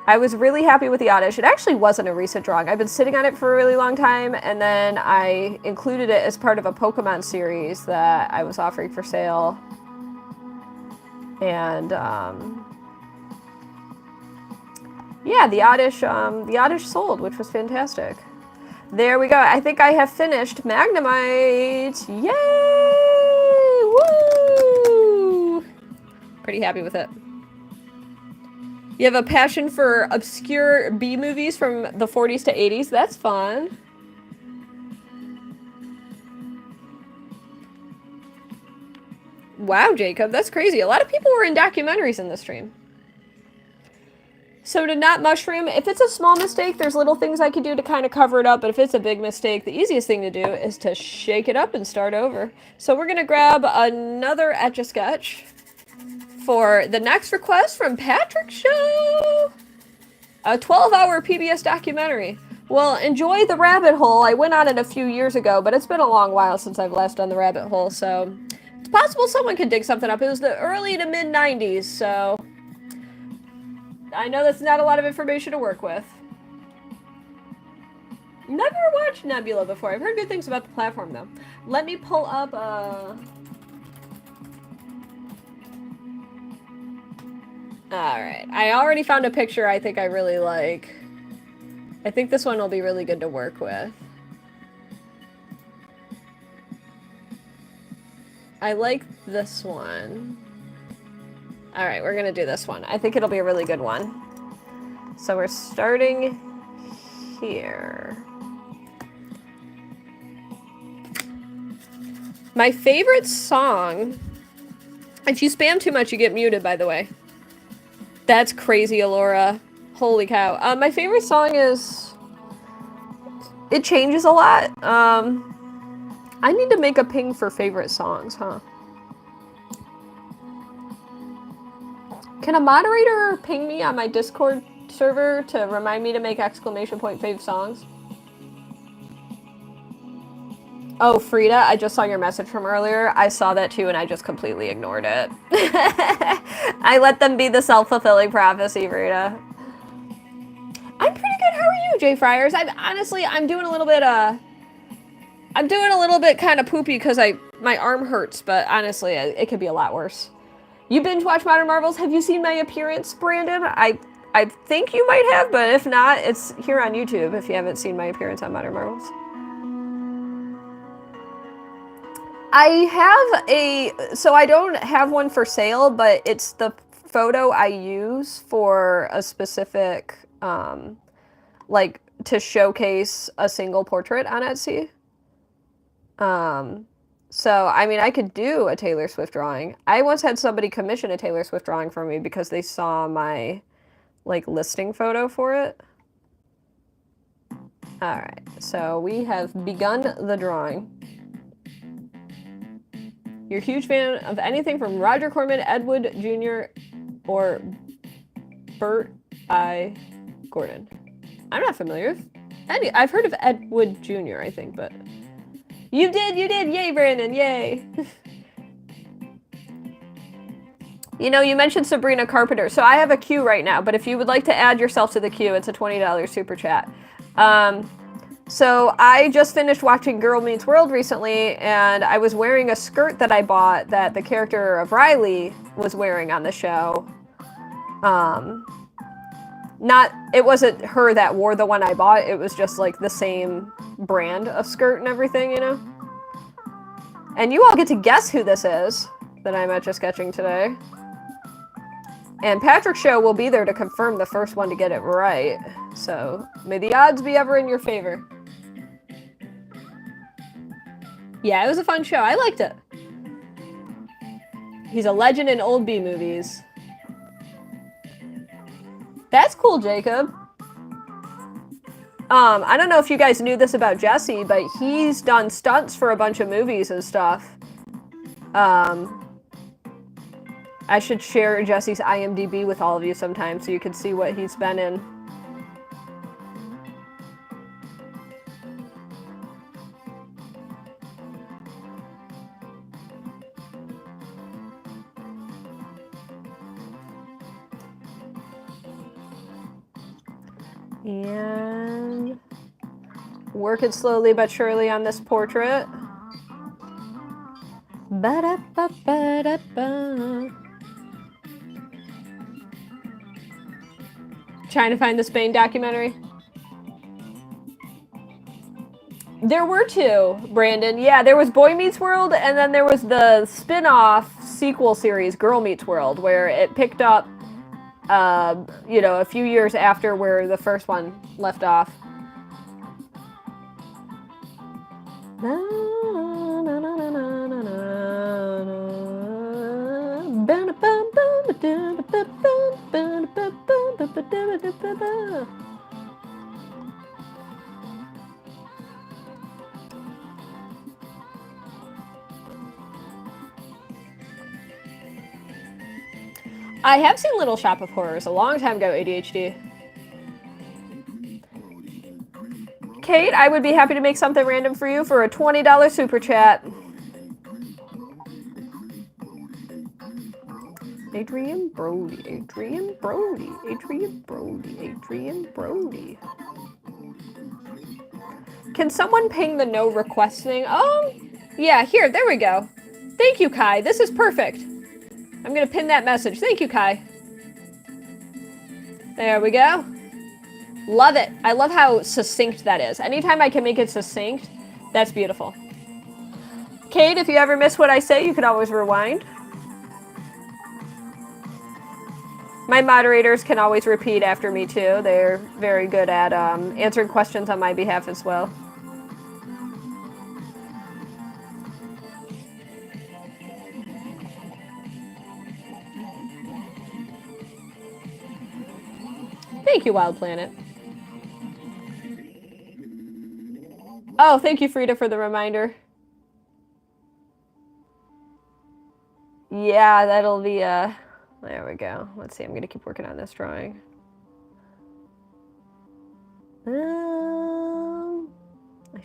I was really happy with the Oddish. It actually wasn't a recent drawing. I've been sitting on it for a really long time, and then I included it as part of a Pokemon series that I was offering for sale. And, yeah, the Oddish sold, which was fantastic. There we go. I think I have finished Magnemite. Yay! Woo! Pretty happy with it. You have a passion for obscure B movies from the 40s to 80s. That's fun. Wow, Jacob, that's crazy. A lot of people were in documentaries in this stream. So to not mushroom, if it's a small mistake, there's little things I can do to kind of cover it up, but if it's a big mistake, the easiest thing to do is to shake it up and start over. So we're gonna grab another Etch A Sketch for the next request from Patrick Show. A 12-hour PBS documentary. Well, enjoy the rabbit hole. I went on it a few years ago, but it's been a long while since I've last done the rabbit hole, so it's possible someone could dig something up. It was the early to mid-90s, so I know that's not a lot of information to work with. Never watched Nebula before. I've heard good things about the platform, though. Let me pull up Alright, I already found a picture I think I really like. I think this one will be really good to work with. I like this one. Alright, we're gonna do this one. I think it'll be a really good one. So we're starting here. My favorite song... If you spam too much, you get muted, by the way. That's crazy, Alora. Holy cow. My favorite song is... It changes a lot. I need to make a ping for favorite songs, huh? Can a moderator ping me on my Discord server to remind me to make exclamation point fave songs? Oh, Frida, I just saw your message from earlier. I saw that too and I just completely ignored it. I let them be the self-fulfilling prophecy, Frida. I'm pretty good. How are you, Jay Friars? I'm doing a little bit kind of poopy because my arm hurts, but honestly, it could be a lot worse. You binge watch Modern Marvels? Have you seen my appearance, Brandon? I think you might have, but if not, it's here on YouTube if you haven't seen my appearance on Modern Marvels. So I don't have one for sale, but it's the photo I use for a specific, like, to showcase a single portrait on Etsy. So, I mean, I could do a Taylor Swift drawing. I once had somebody commission a Taylor Swift drawing for me because they saw my, like, listing photo for it. Alright, so we have begun the drawing. You're a huge fan of anything from Roger Corman, Ed Wood Jr., or Bert I. Gordon. I'm not familiar with any. I've heard of Ed Wood Jr., I think, but... You did! Yay, Brandon! Yay! You know, you mentioned Sabrina Carpenter, so I have a queue right now, but if you would like to add yourself to the queue, it's a $20 super chat. So I just finished watching Girl Meets World recently, and I was wearing a skirt that I bought that the character of Riley was wearing on the show. It wasn't her that wore the one I bought, it was just like the same brand of skirt and everything, you know? And you all get to guess who this is that I'm Etch A Sketching today. And Patrick Show will be there to confirm the first one to get it right. So, may the odds be ever in your favor. Yeah, it was a fun show. I liked it. He's a legend in old B movies. That's cool, Jacob. I don't know if you guys knew this about Jesse, but he's done stunts for a bunch of movies and stuff. I should share Jesse's IMDb with all of you sometime so you can see what he's been in. And working slowly but surely on this portrait. Ba-da-ba-ba-da-ba. Trying to find the Spain documentary. There were two, Brandon. Yeah, there was Boy Meets World, and then there was the spin-off sequel series, Girl Meets World, where it picked up, you know, a few years after where the first one left off. I have seen Little Shop of Horrors a long time ago, ADHD. Kate, I would be happy to make something random for you for a $20 super chat. Adrian Brody, Adrian Brody, Adrian Brody, Adrian Brody. Can someone ping the no request thing? Oh, yeah, here, there we go. Thank you, Kai. This is perfect. I'm gonna pin that message. Thank you, Kai. There we go. Love it. I love how succinct that is. Anytime I can make it succinct, that's beautiful. Kate, if you ever miss what I say, you can always rewind. My moderators can always repeat after me, too. They're very good at answering questions on my behalf as well. Thank you, Wild Planet. Oh, thank you, Frida, for the reminder. Yeah, that'll be, there we go. Let's see, I'm gonna keep working on this drawing. I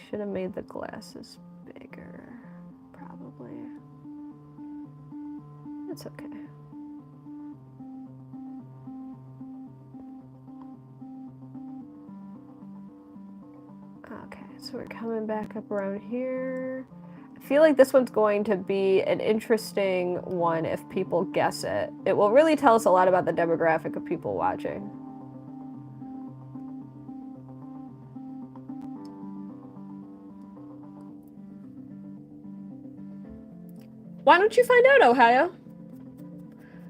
should have made the glasses bigger, probably. It's okay. Okay, so we're coming back up around here. I feel like this one's going to be an interesting one if people guess it. It will really tell us a lot about the demographic of people watching. Why don't you find out, Ohio?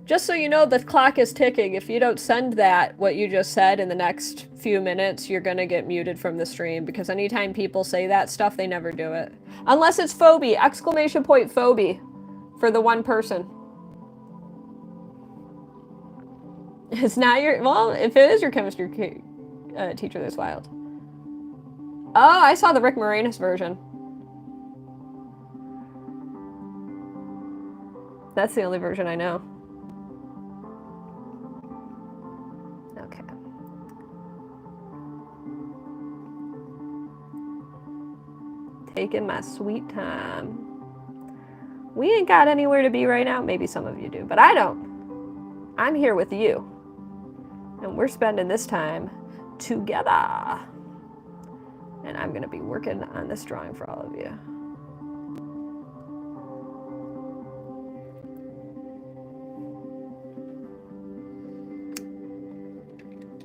Just so you know, the clock is ticking. If you don't send that, what you just said, in the next few minutes, you're gonna get muted from the stream, because anytime people say that stuff, they never do it. Unless it's Phoebe, exclamation point Phoebe, for the one person. It's not your, well, if it is your chemistry teacher, that's wild. Oh, I saw the Rick Moranis version. That's the only version I know. Okay. Taking my sweet time. We ain't got anywhere to be right now. Maybe some of you do, but I don't. I'm here with you. And we're spending this time together. And I'm gonna be working on this drawing for all of you.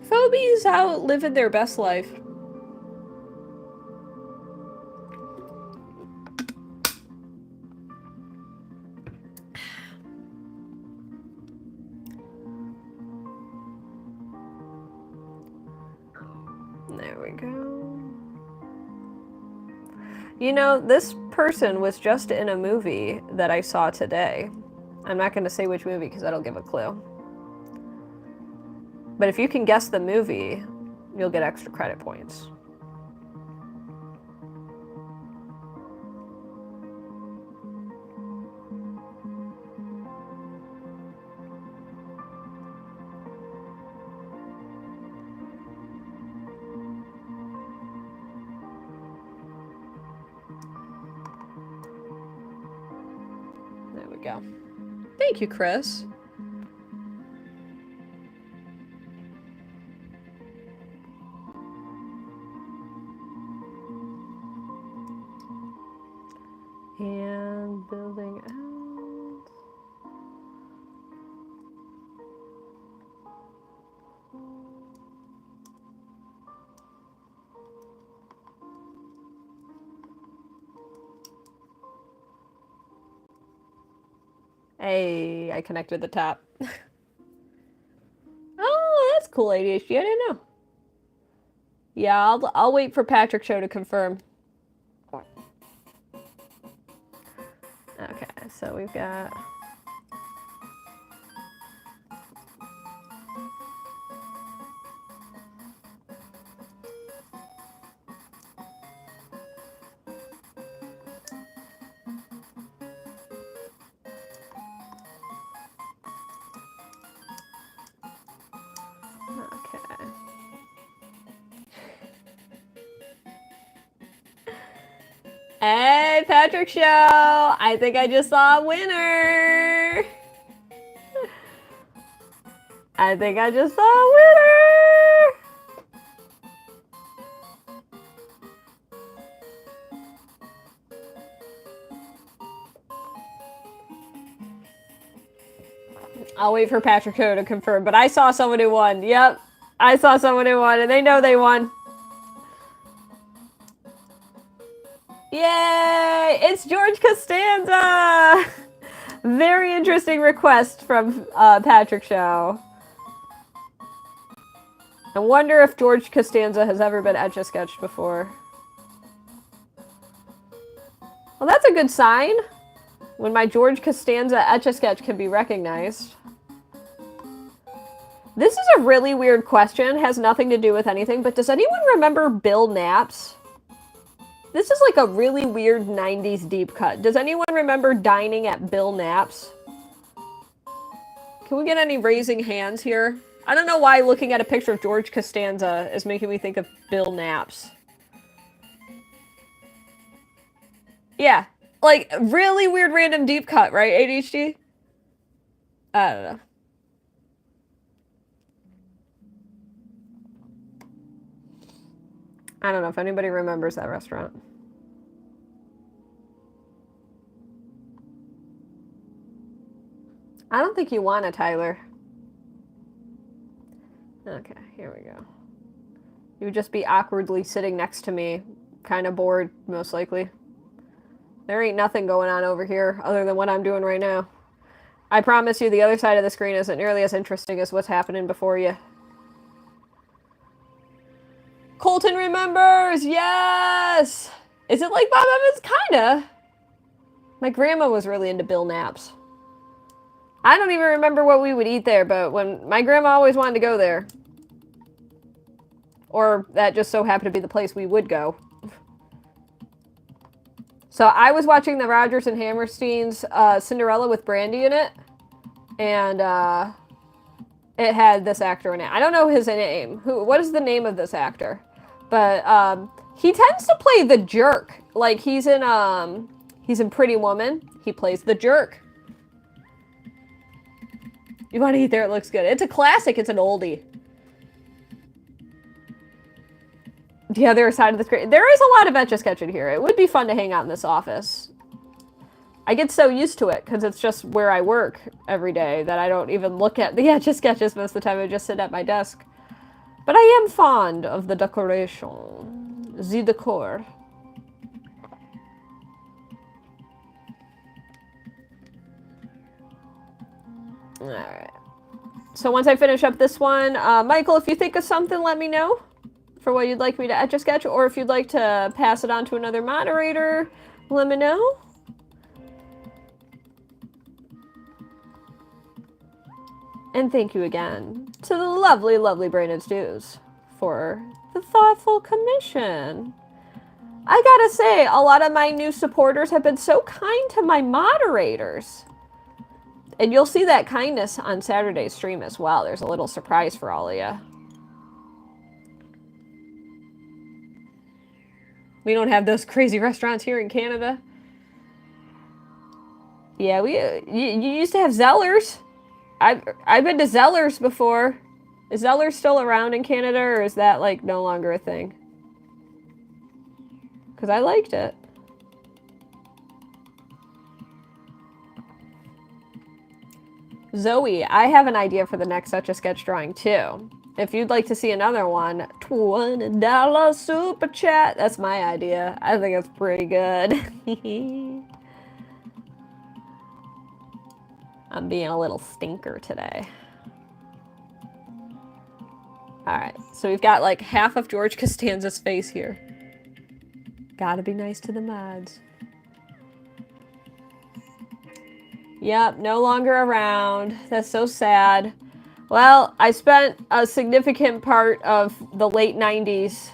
Phoebe's out living their best life. There we go. You know, this person was just in a movie that I saw today. I'm not going to say which movie because that'll give a clue. But if you can guess the movie, you'll get extra credit points. There we go. Thank you, Chris. And building out. Hey, I connected the top. Oh, that's cool, ADHD. I didn't know. Yeah, I'll wait for Patrick Show to confirm. Okay, so we've got... Okay. Hey, Patrick Show! I think I just saw a winner! I think I just saw a winner! I'll wait for Patrick Show to confirm, but I saw someone who won. Yep, I saw someone who won, and they know they won. Yay! It's George Costanza! Very interesting request from Patrick Show. I wonder if George Costanza has ever been Etch A Sketch before. Well, that's a good sign. When my George Costanza Etch A Sketch can be recognized. This is a really weird question. Has nothing to do with anything, but does anyone remember Bill Naps? This is like a really weird 90s deep cut. Does anyone remember dining at Bill Naps? Can we get any raising hands here? I don't know why looking at a picture of George Costanza is making me think of Bill Naps. Yeah, like really weird random deep cut, right, ADHD? I don't know. I don't know if anybody remembers that restaurant. I don't think you want it, Tyler. Okay, here we go. You would just be awkwardly sitting next to me, kind of bored, most likely. There ain't nothing going on over here other than what I'm doing right now. I promise you the other side of the screen isn't nearly as interesting as what's happening before you. Colton remembers! Yes! Is it like Bob Evans? Kinda. My grandma was really into Bill Naps. I don't even remember what we would eat there, but when my grandma always wanted to go there. Or that just so happened to be the place we would go. So I was watching the Rodgers and Hammerstein's Cinderella with Brandy in it. And it had this actor in it. I don't know his name. What is the name of this actor? But he tends to play the jerk. Like he's in Pretty Woman. He plays the jerk. You want to eat there? It looks good. It's a classic. It's an oldie. The other side of the screen. There is a lot of Etch A Sketch in here. It would be fun to hang out in this office. I get so used to it because it's just where I work every day that I don't even look at the Etch A Sketches most of the time. I just sit at my desk. But I am fond of the decoration. The decor. Alright. So once I finish up this one, Michael, if you think of something, let me know for what you'd like me to Etch A Sketch, or if you'd like to pass it on to another moderator, let me know. And thank you again to the lovely, lovely Brandon Stews for the thoughtful commission. I gotta say, a lot of my new supporters have been so kind to my moderators. And you'll see that kindness on Saturday's stream as well. There's a little surprise for all of you. We don't have those crazy restaurants here in Canada. Yeah, you used to have Zellers. I've been to Zellers before. Is Zellers still around in Canada, or is that, like, no longer a thing? Because I liked it. Zoe, I have an idea for the next Etch A Sketch drawing, too. If you'd like to see another one, $20 super chat. That's my idea. I think it's pretty good. I'm being a little stinker today. Alright, so we've got like half of George Costanza's face here. Gotta be nice to the mods. Yep, no longer around. That's so sad. Well, I spent a significant part of the late 90s.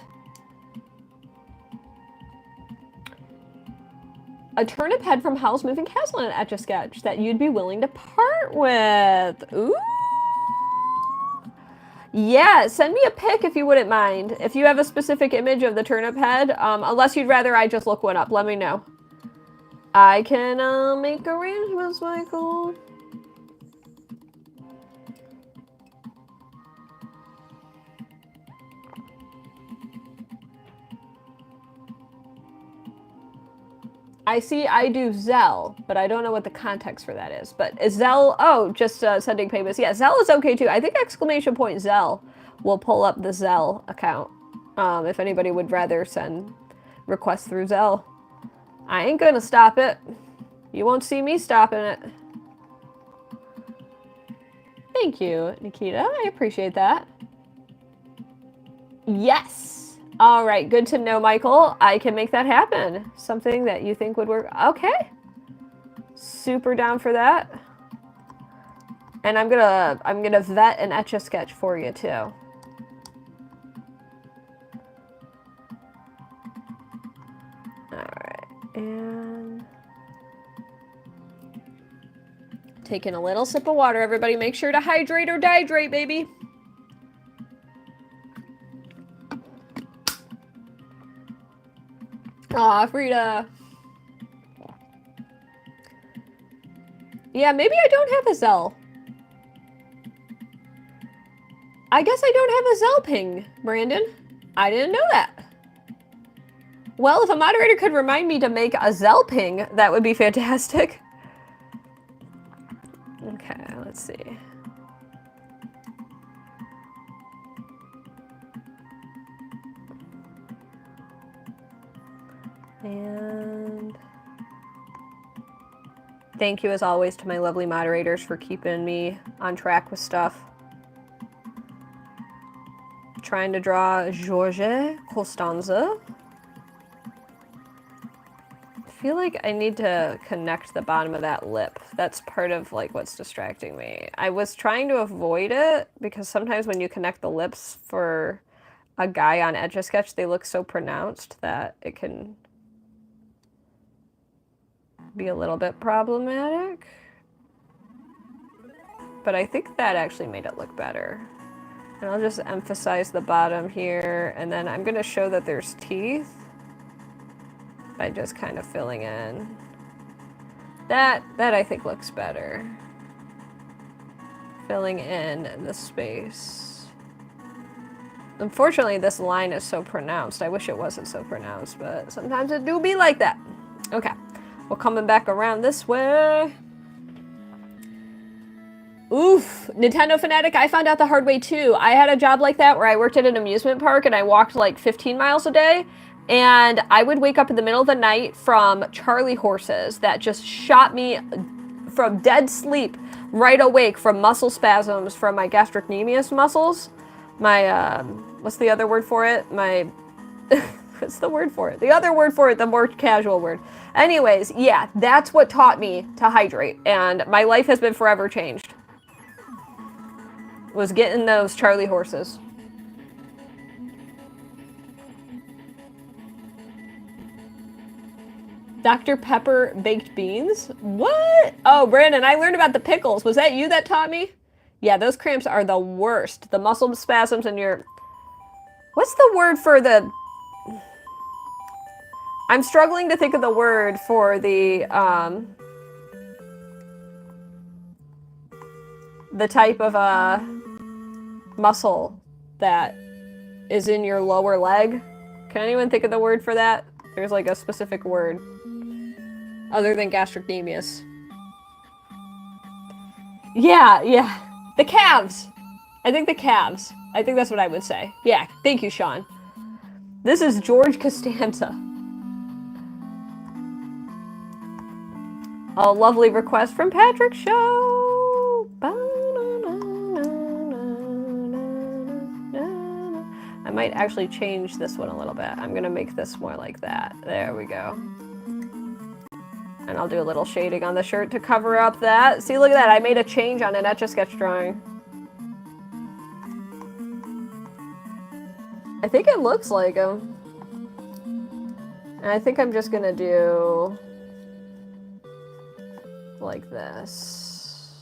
A turnip head from Howl's Moving Castle in Etch A Sketch that you'd be willing to part with. Ooh. Yeah, send me a pic if you wouldn't mind. If you have a specific image of the turnip head, unless you'd rather I just look one up, let me know. I can make arrangements, Michael. I see I do Zelle, but I don't know what the context for that is. But is Zelle, oh, just sending payments. Yeah, Zelle is okay too. I think exclamation point Zelle will pull up the Zelle account. If anybody would rather send requests through Zelle. I ain't gonna stop it. You won't see me stopping it. Thank you, Nikita. I appreciate that. Yes. All right, good to know, Michael. I can make that happen. Something that you think would work. Okay. Super down for that. And I'm gonna vet an Etch A Sketch for you too. All right, and taking a little sip of water. Everybody, make sure to hydrate or dehydrate, baby. Aw, Frida. Yeah, maybe I don't have a Zelle. I guess I don't have a Zelle ping, Brandon. I didn't know that. Well, if a moderator could remind me to make a Zelle ping, that would be fantastic. Okay, let's see. And thank you, as always, to my lovely moderators for keeping me on track with stuff. Trying to draw George Costanza. I feel like I need to connect the bottom of that lip. That's part of like what's distracting me. I was trying to avoid it because sometimes when you connect the lips for a guy on Etch A Sketch, they look so pronounced that it can be a little bit problematic. But I think that actually made it look better. And I'll just emphasize the bottom here, and then I'm gonna show that there's teeth by just kind of filling in. That I think looks better. Filling in the space. Unfortunately, this line is so pronounced. I wish it wasn't so pronounced, but sometimes it do be like that. Okay. We're coming back around this way. Oof, Nintendo Fanatic, I found out the hard way too. I had a job like that where I worked at an amusement park and I walked like 15 miles a day. And I would wake up in the middle of the night from Charlie horses that just shot me from dead sleep right awake from muscle spasms from my gastrocnemius muscles. My, what's the other word for it? My... What's the word for it? The other word for it, the more casual word. Anyways, yeah, that's what taught me to hydrate, and my life has been forever changed. was getting those Charlie horses. Dr. Pepper baked beans? What? Oh, Brandon, I learned about the pickles. Was that you that taught me? Yeah, those cramps are the worst. The muscle spasms in your... What's the word for the... I'm struggling to think of the word for the type of muscle that is in your lower leg. Can anyone think of the word for that? There's like a specific word other than gastrocnemius. Yeah. The calves. I think the calves. I think that's what I would say. Yeah, thank you, Sean. This is George Costanza. A lovely request from Patrick Show. I might actually change this one a little bit. I'm gonna make this more like that. There we go. And I'll do a little shading on the shirt to cover up that. See, look at that. I made a change on an Etch A Sketch drawing. I think it looks like him. And I think I'm just gonna do like this.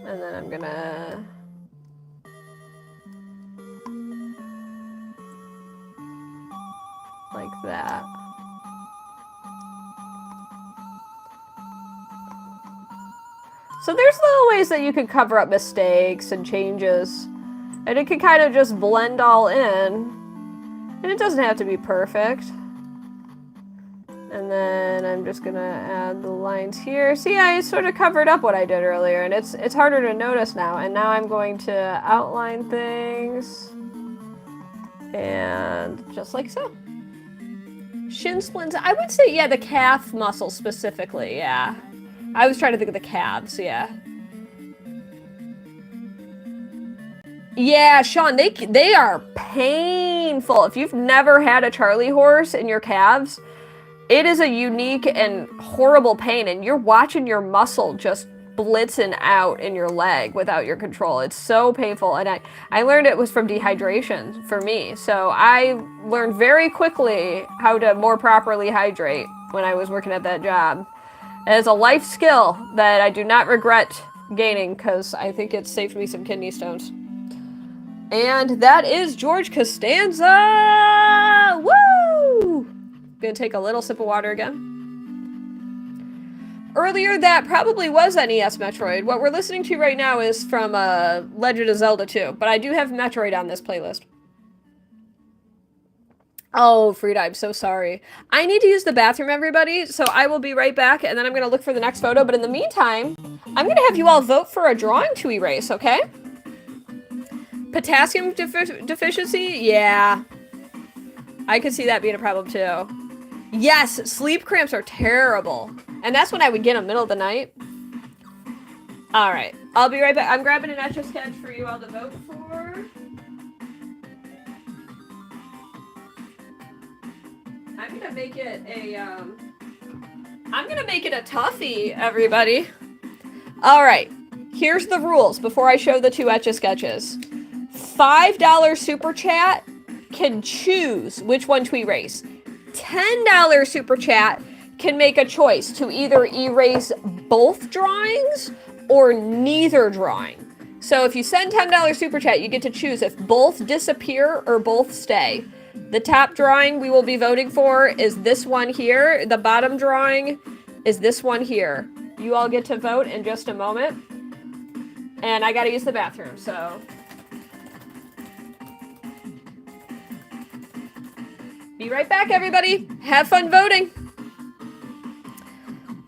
And then I'm gonna like that. So there's little ways that you can cover up mistakes and changes. And it can kind of just blend all in. And it doesn't have to be perfect. And then I'm just gonna add the lines here. See, I sort of covered up what I did earlier, and it's harder to notice now. And now I'm going to outline things. And just like so. Shin splints, I would say, yeah, the calf muscle specifically, yeah. I was trying to think of the calves, yeah. Yeah, Sean, they are painful. If you've never had a Charlie horse in your calves, it is a unique and horrible pain, and you're watching your muscle just blitzing out in your leg without your control. It's so painful, and I learned it was from dehydration for me. So I learned very quickly how to more properly hydrate when I was working at that job. It is a life skill that I do not regret gaining because I think it saved me some kidney stones. And that is George Costanza! Woo! Gonna take a little sip of water again. Earlier, that probably was NES Metroid. What we're listening to right now is from Legend of Zelda 2, but I do have Metroid on this playlist. Oh, Frida, I'm so sorry. I need to use the bathroom, everybody, so I will be right back, and then I'm going to look for the next photo. But in the meantime, I'm going to have you all vote for a drawing to erase, okay? Potassium deficiency? Yeah. I could see that being a problem, too. Yes, sleep cramps are terrible. And that's when I would get them middle of the night. All right, I'll be right back. I'm grabbing an Etch A Sketch for you all to vote for. I'm gonna make it a toughie, everybody. All right, here's the rules before I show the two Etch A Sketches. $5 super chat can choose which one to erase. $10 super chat can make a choice to either erase both drawings or neither drawing. So if you send $10 super chat, you get to choose if both disappear or both stay. The top drawing we will be voting for is this one here. The bottom drawing is this one here. You all get to vote in just a moment. And I gotta use the bathroom, so... Be right back, everybody. Have fun voting.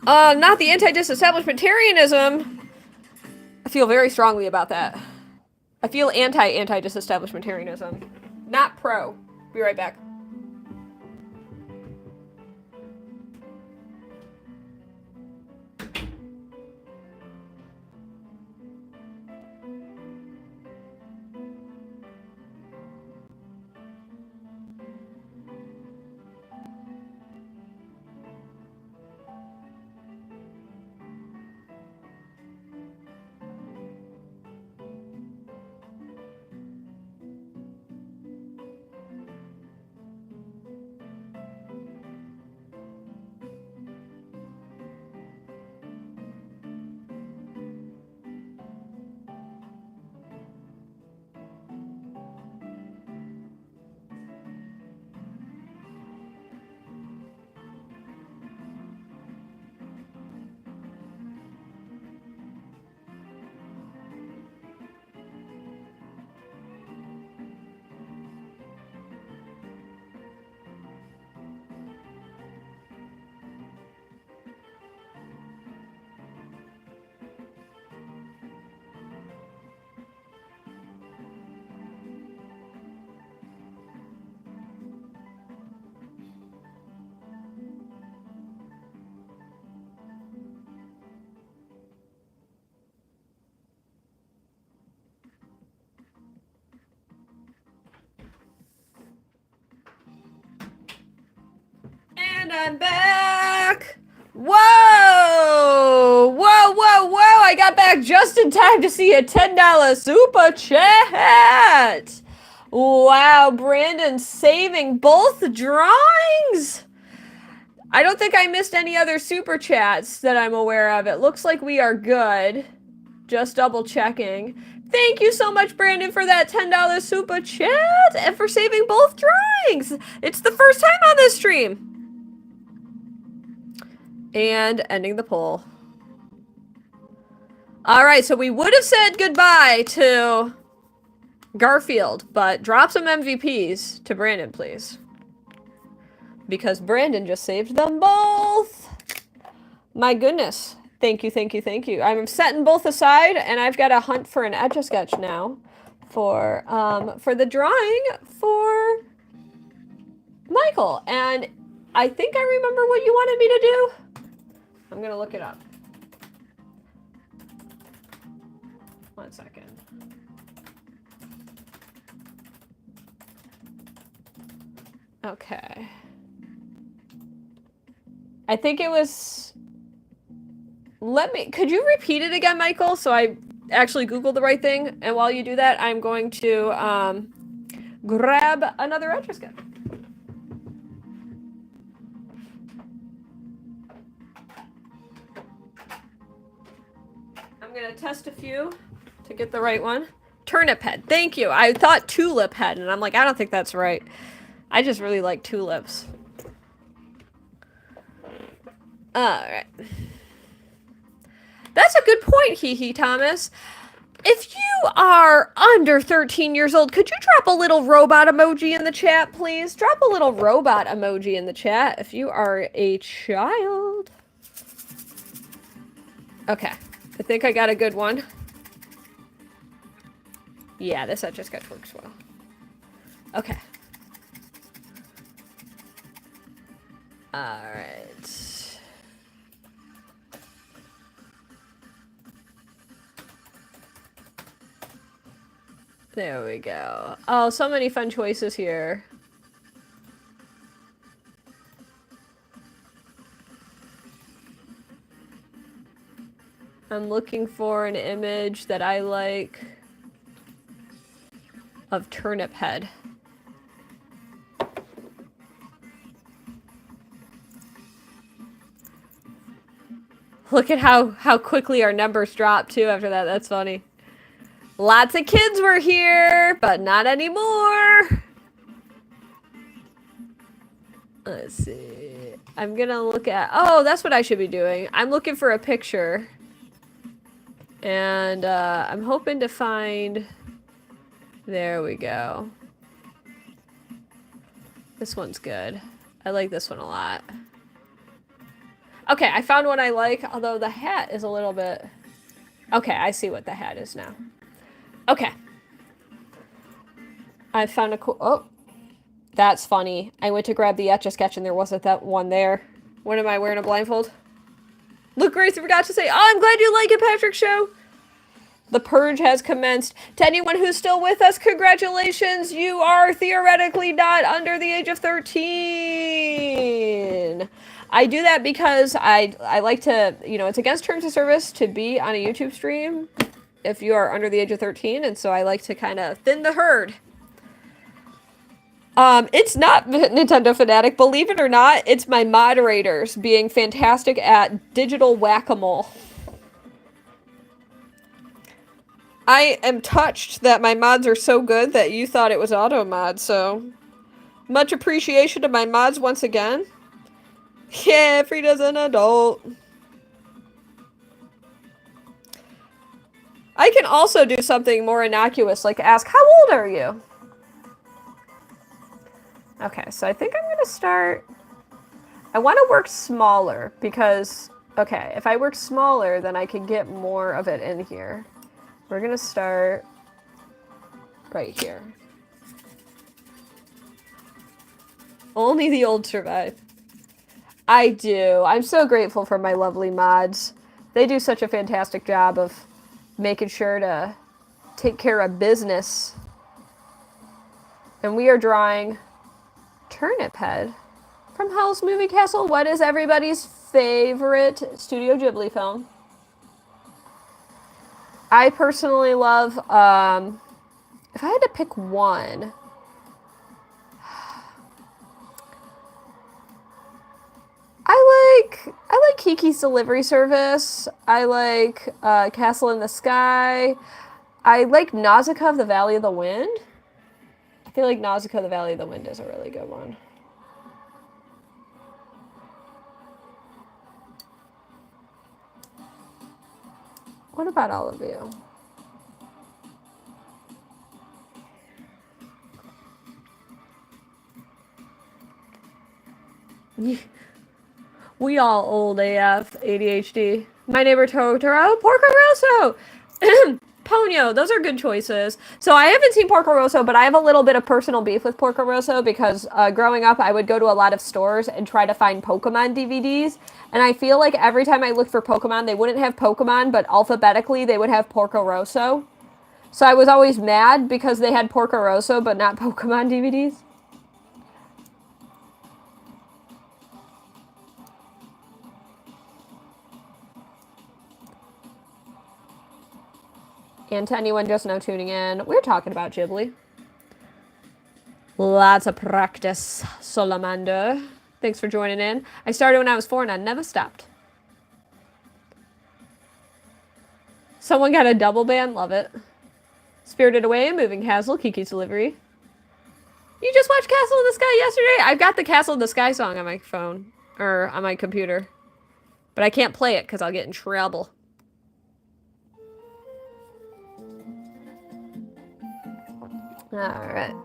Not the anti-disestablishmentarianism. I feel very strongly about that. I feel anti-disestablishmentarianism. Not pro. Be right back. I'm back. Whoa! Whoa, whoa, whoa! I got back just in time to see a $10 super chat. Wow, Brandon saving both drawings. I don't think I missed any other super chats that I'm aware of. It looks like we are good. Just double checking. Thank you so much, Brandon, for that $10 super chat and for saving both drawings. It's the first time on this stream. And ending the poll. All right, so we would have said goodbye to Garfield, but drop some MVPs to Brandon, please. Because Brandon just saved them both. My goodness. Thank you, thank you, thank you. I'm setting both aside, and I've got to hunt for an Etch A Sketch now for the drawing for Michael. And I think I remember what you wanted me to do. I'm gonna look it up. 1 second. Okay. I think it was... Could you repeat it again, Michael, so I actually Googled the right thing? And while you do that, I'm going to grab another Etch A Sketch. I'm going to test a few to get the right one. Turnip head. Thank you. I thought tulip head, and I'm like, I don't think that's right. I just really like tulips. Alright. That's a good point, Hee Thomas. If you are under 13 years old, could you drop a little robot emoji in the chat, please? Drop a little robot emoji in the chat if you are a child. Okay. I think I got a good one. Yeah, this Etch A Sketch works well. Okay. Alright. There we go. Oh, so many fun choices here. I'm looking for an image that I like of turnip head. Look at how quickly our numbers dropped too after that. That's funny. Lots of kids were here, but not anymore. Let's see. I'm gonna look at... Oh, that's what I should be doing. I'm looking for a picture. And I'm hoping to find... There we go. This one's good. I like this one a lot. Okay, I found one I like, although the hat is a little bit... Okay, I see what the hat is now. Okay. I found a cool... Oh, that's funny. I went to grab the Etch A Sketch and there wasn't that one there. What am I, wearing a blindfold? Luke Grace forgot to say, oh, I'm glad you like it, Patrick Show. The purge has commenced. To anyone who's still with us, congratulations. You are theoretically not under the age of 13. I do that because I like to, you know, it's against terms of service to be on a YouTube stream if you are under the age of 13, and so I like to kind of thin the herd. It's not Nintendo Fanatic, believe it or not, it's my moderators being fantastic at digital whack-a-mole. I am touched that my mods are so good that you thought it was auto mod, so much appreciation to my mods once again. Yeah, Frida's an adult. I can also do something more innocuous, like ask, how old are you? Okay, so I think I'm going to start... I want to work smaller, because, okay, if I work smaller, then I can get more of it in here. We're going to start right here. Only the old survive. I do. I'm so grateful for my lovely mods. They do such a fantastic job of making sure to take care of business. And we are drawing turnip head. From Howl's Moving Castle, what is everybody's favorite Studio Ghibli film? I personally love, if I had to pick one, I like Kiki's Delivery Service. I like Castle in the Sky. I like Nausicaa of the Valley of the Wind. I feel like Nausicaa of the Valley of the Wind is a really good one. What about all of you? We all old AF, ADHD. My Neighbor Totoro, Porco Rosso, Ponyo, those are good choices. So I haven't seen Porco Rosso, but I have a little bit of personal beef with Porco Rosso because growing up, I would go to a lot of stores and try to find Pokemon DVDs. And I feel like every time I looked for Pokemon, they wouldn't have Pokemon, but alphabetically, they would have Porco Rosso. So I was always mad because they had Porco Rosso, but not Pokemon DVDs. And to anyone just now tuning in, we're talking about Ghibli. Lots of practice, Solamander. Thanks for joining in. I started when I was 4 and I never stopped. Someone got a double band, love it. Spirited Away, Moving Castle, Kiki's Delivery. You just watched Castle in the Sky yesterday? I've got the Castle in the Sky song on my phone, or on my computer. But I can't play it because I'll get in trouble. Alright.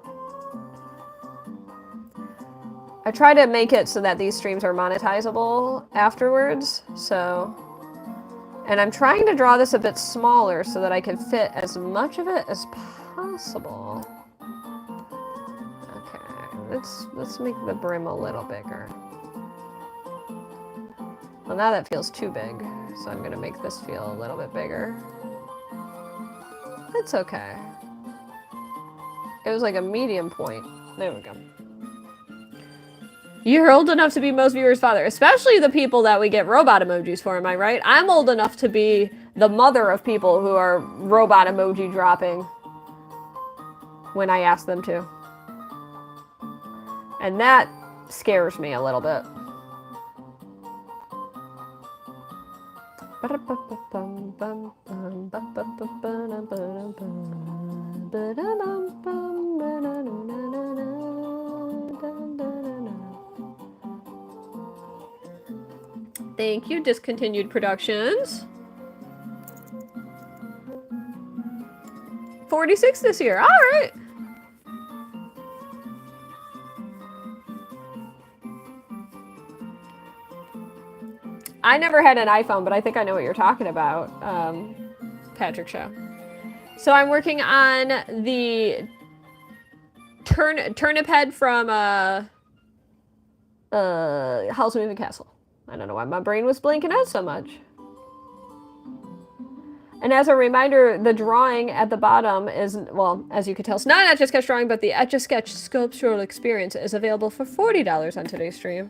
I try to make it so that these streams are monetizable afterwards, so... And I'm trying to draw this a bit smaller so that I can fit as much of it as possible. Okay, let's make the brim a little bigger. Well, now that feels too big, so I'm gonna make this feel a little bit bigger. It's okay. It was like a medium point. There we go. You're old enough to be most viewers' father, especially the people that we get robot emojis for, am I right? I'm old enough to be the mother of people who are robot emoji dropping when I ask them to. And that scares me a little bit. Thank you, Discontinued Productions. 46 this year, all right. I never had an iPhone, but I think I know what you're talking about, Patrick Show. So I'm working on the turnip head from Howl's Moving Castle. I don't know why my brain was blinking out so much. And as a reminder, the drawing at the bottom is, well, as you can tell, it's not an Etch A Sketch drawing, but the Etch A Sketch sculptural experience is available for $40 on today's stream.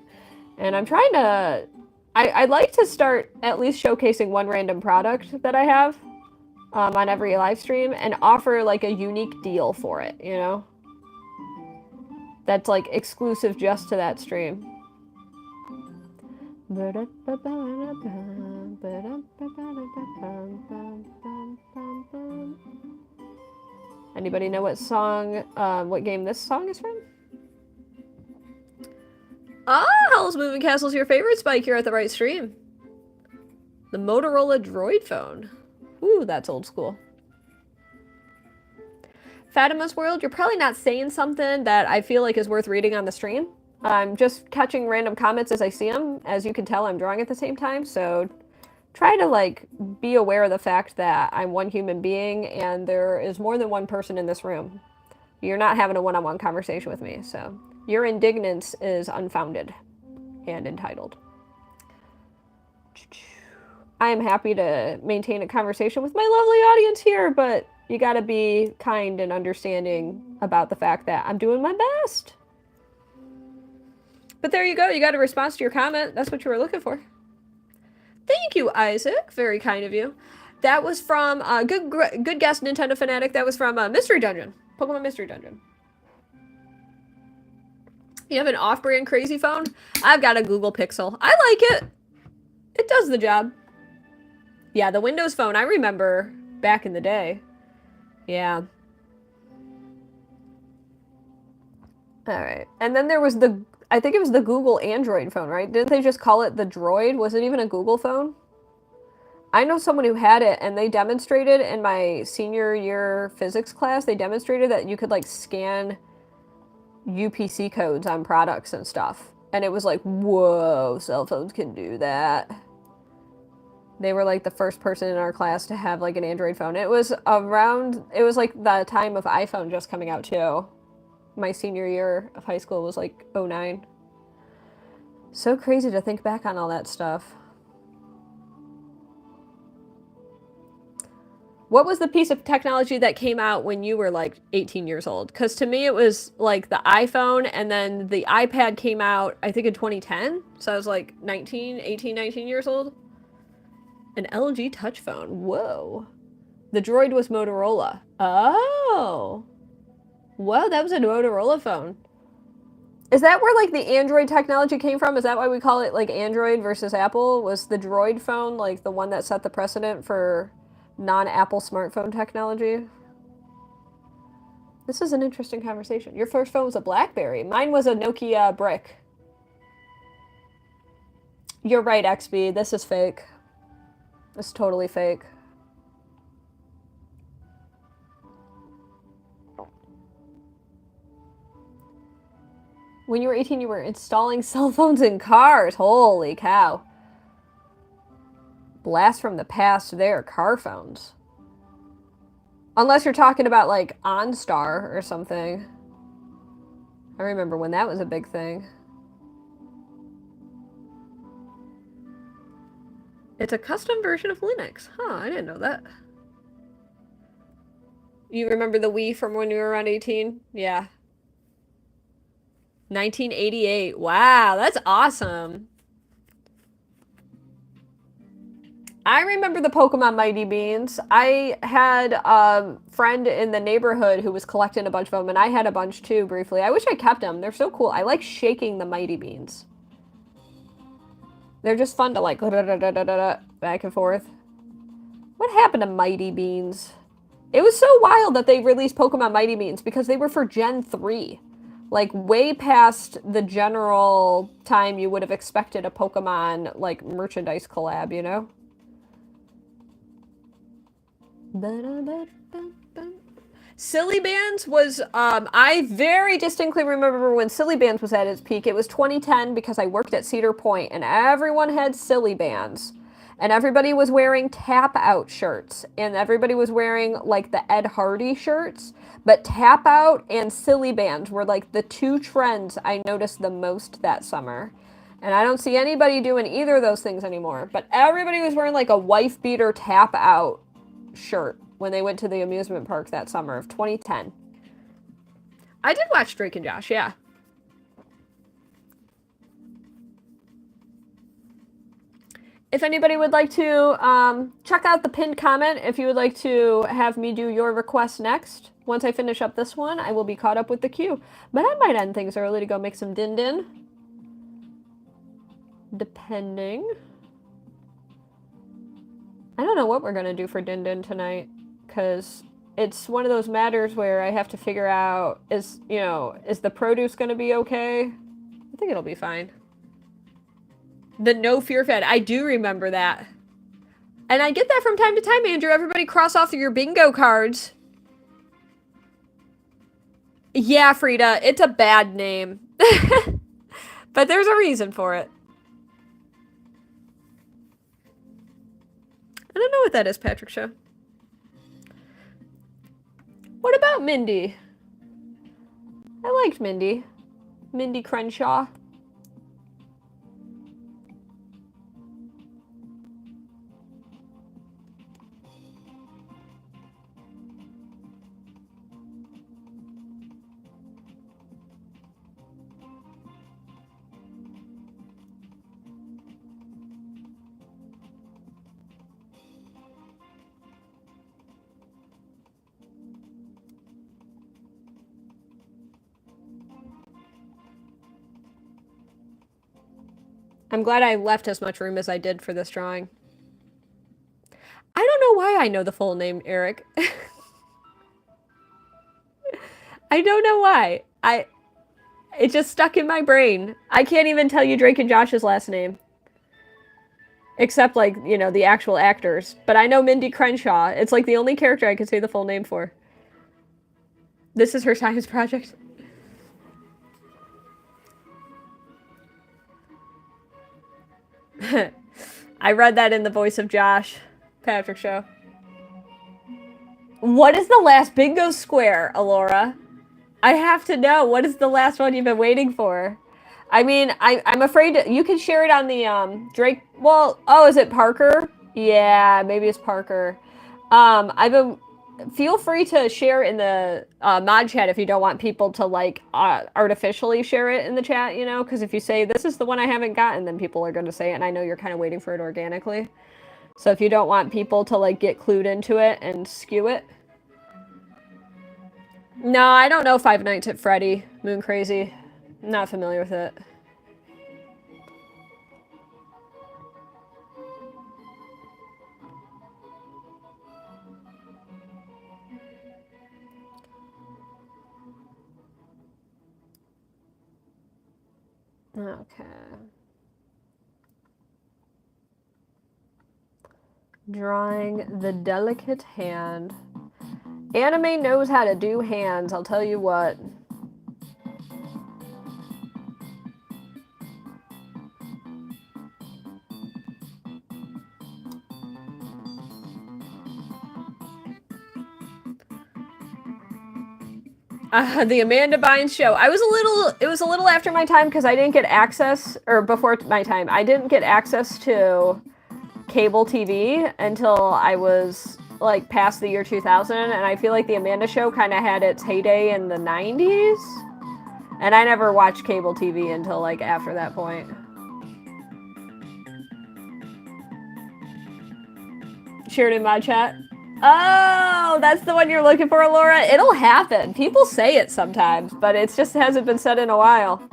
And I'm trying to... I'd like to start at least showcasing one random product that I have on every live stream and offer like a unique deal for it, you know? That's like exclusive just to that stream. Anybody know what song, what game this song is from? Ah, Howl's Moving Castle's your favorite, Spike. You're at the right stream. The Motorola Droid phone. Ooh, that's old school. Fatima's World, you're probably not saying something that I feel like is worth reading on the stream. I'm just catching random comments as I see them. As you can tell, I'm drawing at the same time, so try to, like, be aware of the fact that I'm one human being and there is more than one person in this room. You're not having a one-on-one conversation with me, so... Your indignance is unfounded and entitled. I am happy to maintain a conversation with my lovely audience here, but you gotta be kind and understanding about the fact that I'm doing my best. But there you go. You got a response to your comment. That's what you were looking for. Thank you, Isaac. Very kind of you. That was from good guess, Nintendo Fanatic. That was from Mystery Dungeon, Pokemon Mystery Dungeon. You have an off-brand crazy phone? I've got a Google Pixel. I like it. It does the job. Yeah, the Windows Phone. I remember back in the day. Yeah. All right. And then there was I think it was the Google Android phone, right? Didn't they just call it the Droid? Was it even a Google phone? I know someone who had it, and they demonstrated in my senior year physics class, they demonstrated that you could, like, scan UPC codes on products and stuff. And it was like, whoa, cell phones can do that. They were, like, the first person in our class to have, like, an Android phone. It was like, the time of iPhone just coming out, too. My senior year of high school was, like, 2009. So crazy to think back on all that stuff. What was the piece of technology that came out when you were like 18 years old? Because to me, it was like the iPhone, and then the iPad came out, I think, in 2010. So I was like 18, 19 years old. An LG touch phone. Whoa. The Droid was Motorola. Oh. Whoa, that was a Motorola phone. Is that where, like, the Android technology came from? Is that why we call it, like, Android versus Apple? Was the Droid phone, like, the one that set the precedent for non-Apple smartphone technology? This is an interesting conversation. Your first phone was a BlackBerry. Mine was a Nokia brick. You're right, XB. This is fake. This is totally fake. When you were 18, you were installing cell phones in cars. Holy cow. Blast from the past there, car phones. Unless you're talking about, like, OnStar or something. I remember when that was a big thing. It's a custom version of Linux. Huh, I didn't know that. You remember the Wii from when you were around 18? Yeah. 1988. Wow, that's awesome. I remember the Pokemon Mighty Beans. I had a friend in the neighborhood who was collecting a bunch of them, and I had a bunch too, briefly. I wish I kept them. They're so cool. I like shaking the Mighty Beans. They're just fun to, like, back and forth. What happened to Mighty Beans? It was so wild that they released Pokemon Mighty Beans because they were for Gen 3. Like, way past the general time you would have expected a Pokemon, like, merchandise collab, you know? Silly Bands was, I very distinctly remember when Silly Bands was at its peak. It was 2010 because I worked at Cedar Point, and everyone had Silly Bands. And everybody was wearing tap-out shirts, and everybody was wearing, like, the Ed Hardy shirts. But tap-out and Silly Bands were, like, the two trends I noticed the most that summer. And I don't see anybody doing either of those things anymore. But everybody was wearing, like, a wife-beater tap-out shirt when they went to the amusement park that summer of 2010. I did watch Drake and Josh, yeah. If anybody would like to check out the pinned comment, if you would like to have me do your request next, once I finish up this one, I will be caught up with the queue. But I might end things early to go make some din-din. Depending. I don't know what we're going to do for din-din tonight, because it's one of those matters where I have to figure out, is the produce going to be okay? I think it'll be fine. The No Fear Fed. I do remember that. And I get that from time to time, Andrew. Everybody cross off your bingo cards. Yeah, Frida, it's a bad name. But there's a reason for it. I don't know what that is, Patrick Show. What about Mindy? I liked Mindy. Mindy Crenshaw. I'm glad I left as much room as I did for this drawing. I don't know why I know the full name, Eric. I don't know why. It just stuck in my brain. I can't even tell you Drake and Josh's last name. Except, like, you know, the actual actors. But I know Mindy Crenshaw. It's, like, the only character I can say the full name for. This is her science project. I read that in the voice of Josh. Patrick Show. What is the last bingo square, Alora? I have to know. What is the last one you've been waiting for? I mean, I'm afraid you can share it on the Drake. Well, oh, is it Parker? Yeah, maybe it's Parker. I've been. Feel free to share in the mod chat if you don't want people to like artificially share it in the chat. You know, because if you say this is the one I haven't gotten, then people are going to say it, and I know you're kind of waiting for it organically. So if you don't want people to like get clued into it and skew it. No, I don't know Five Nights at Freddy. Moon Crazy. Not familiar with it. Okay. Drawing the delicate hand. Anime knows how to do hands, I'll tell you what. The Amanda Bynes show. It was a little after my time because I didn't get access, or before my time, I didn't get access to cable TV until I was like past the year 2000, and I feel like the Amanda show kind of had its heyday in the 90s, and I never watched cable TV until like after that point. Shared in my chat. Oh, that's the one you're looking for, Laura? It'll happen. People say it sometimes, but it just hasn't been said in a while.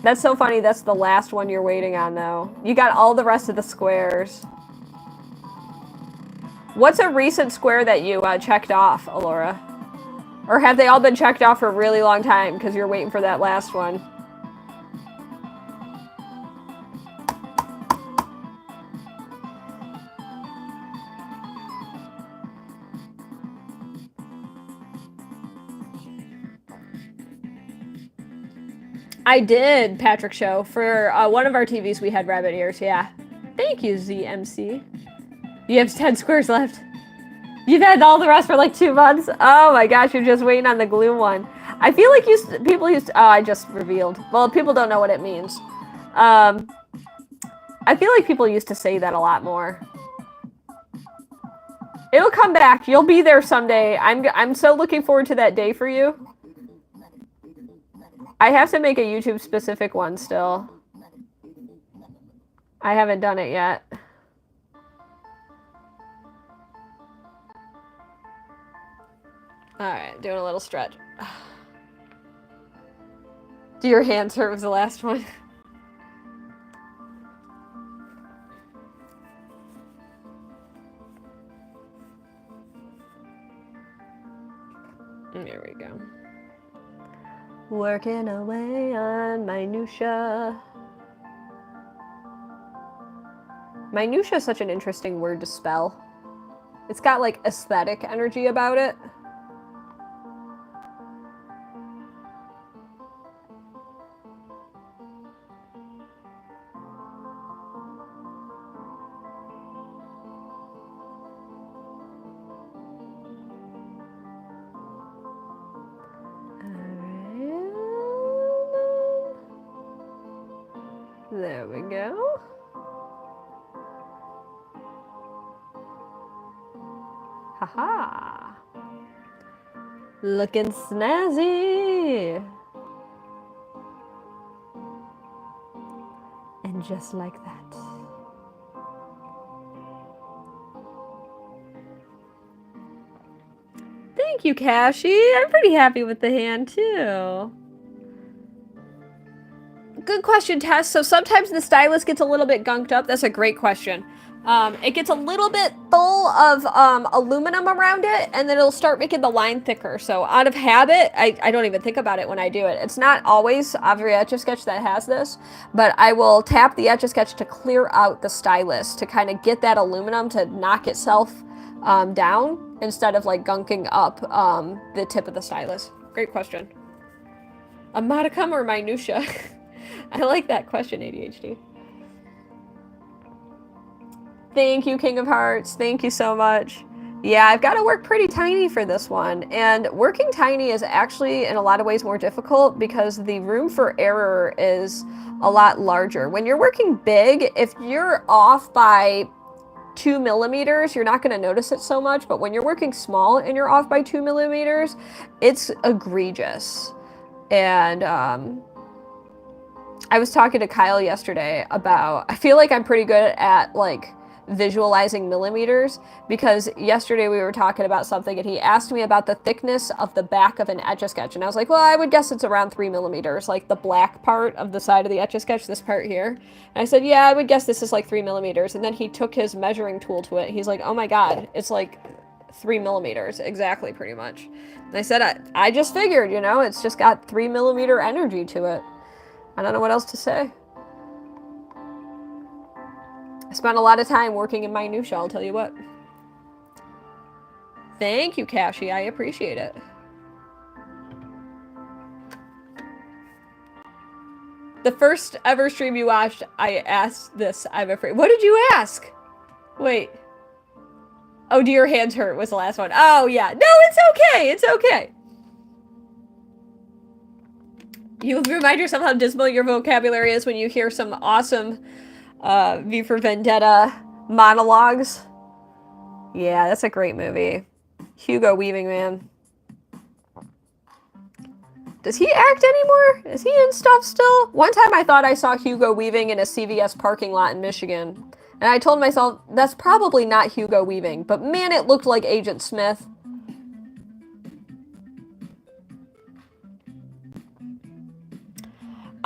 That's so funny. That's the last one you're waiting on, though. You got all the rest of the squares. What's a recent square that you checked off, Alora? Or have they all been checked off for a really long time because you're waiting for that last one? I did, Patrick Show. For one of our TVs, we had rabbit ears, yeah. Thank you, ZMC. You have 10 squares left. You've had all the rest for like 2 months? Oh my gosh, you're just waiting on the glue one. I feel like people used to, oh, I just revealed. Well, people don't know what it means. I feel like people used to say that a lot more. It'll come back. You'll be there someday. I'm so looking forward to that day for you. I have to make a YouTube specific one still. I haven't done it yet. Alright, doing a little stretch. Do your hands hurt was the last one? There we go. Working away on minutia. Minutia is such an interesting word to spell. It's got like aesthetic energy about it. There we go. Haha. Looking snazzy. And just like that. Thank you, Cashy. I'm pretty happy with the hand, too. Good question, Tess. So sometimes the stylus gets a little bit gunked up. That's a great question. It gets a little bit full of aluminum around it, and then it'll start making the line thicker. So out of habit, I don't even think about it when I do it. It's not always every Etch A Sketch that has this, but I will tap the Etch A Sketch to clear out the stylus to kind of get that aluminum to knock itself down instead of like gunking up the tip of the stylus. Great question. A modicum or minutia? I like that question, ADHD. Thank you, King of Hearts. Thank you so much. Yeah, I've got to work pretty tiny for this one. And working tiny is actually, in a lot of ways, more difficult because the room for error is a lot larger. When you're working big, if you're off by 2 millimeters, you're not going to notice it so much. But when you're working small and you're off by 2 millimeters, it's egregious. And I was talking to Kyle yesterday about, I feel like I'm pretty good at like visualizing millimeters, because yesterday we were talking about something and he asked me about the thickness of the back of an Etch A Sketch, and I was like, well, I would guess it's around 3 millimeters, like the black part of the side of the Etch A Sketch, this part here. And I said, yeah, I would guess this is like 3 millimeters. And then he took his measuring tool to it. He's like, oh my god, it's like 3 millimeters exactly, pretty much. And I said, I just figured, you know, it's just got 3 millimeter energy to it. I don't know what else to say. I spent a lot of time working in minutia, I'll tell you what. Thank you, Cashy. I appreciate it. The first ever stream you watched, I asked this, I'm afraid. What did you ask? Wait. Oh, do your hands hurt was the last one. Oh, yeah. No, it's okay. It's okay. You remind yourself how dismal your vocabulary is when you hear some awesome V for Vendetta monologues. Yeah, that's a great movie. Hugo Weaving, man. Does he act anymore? Is he in stuff still? One time I thought I saw Hugo Weaving in a CVS parking lot in Michigan. And I told myself, that's probably not Hugo Weaving. But man, it looked like Agent Smith.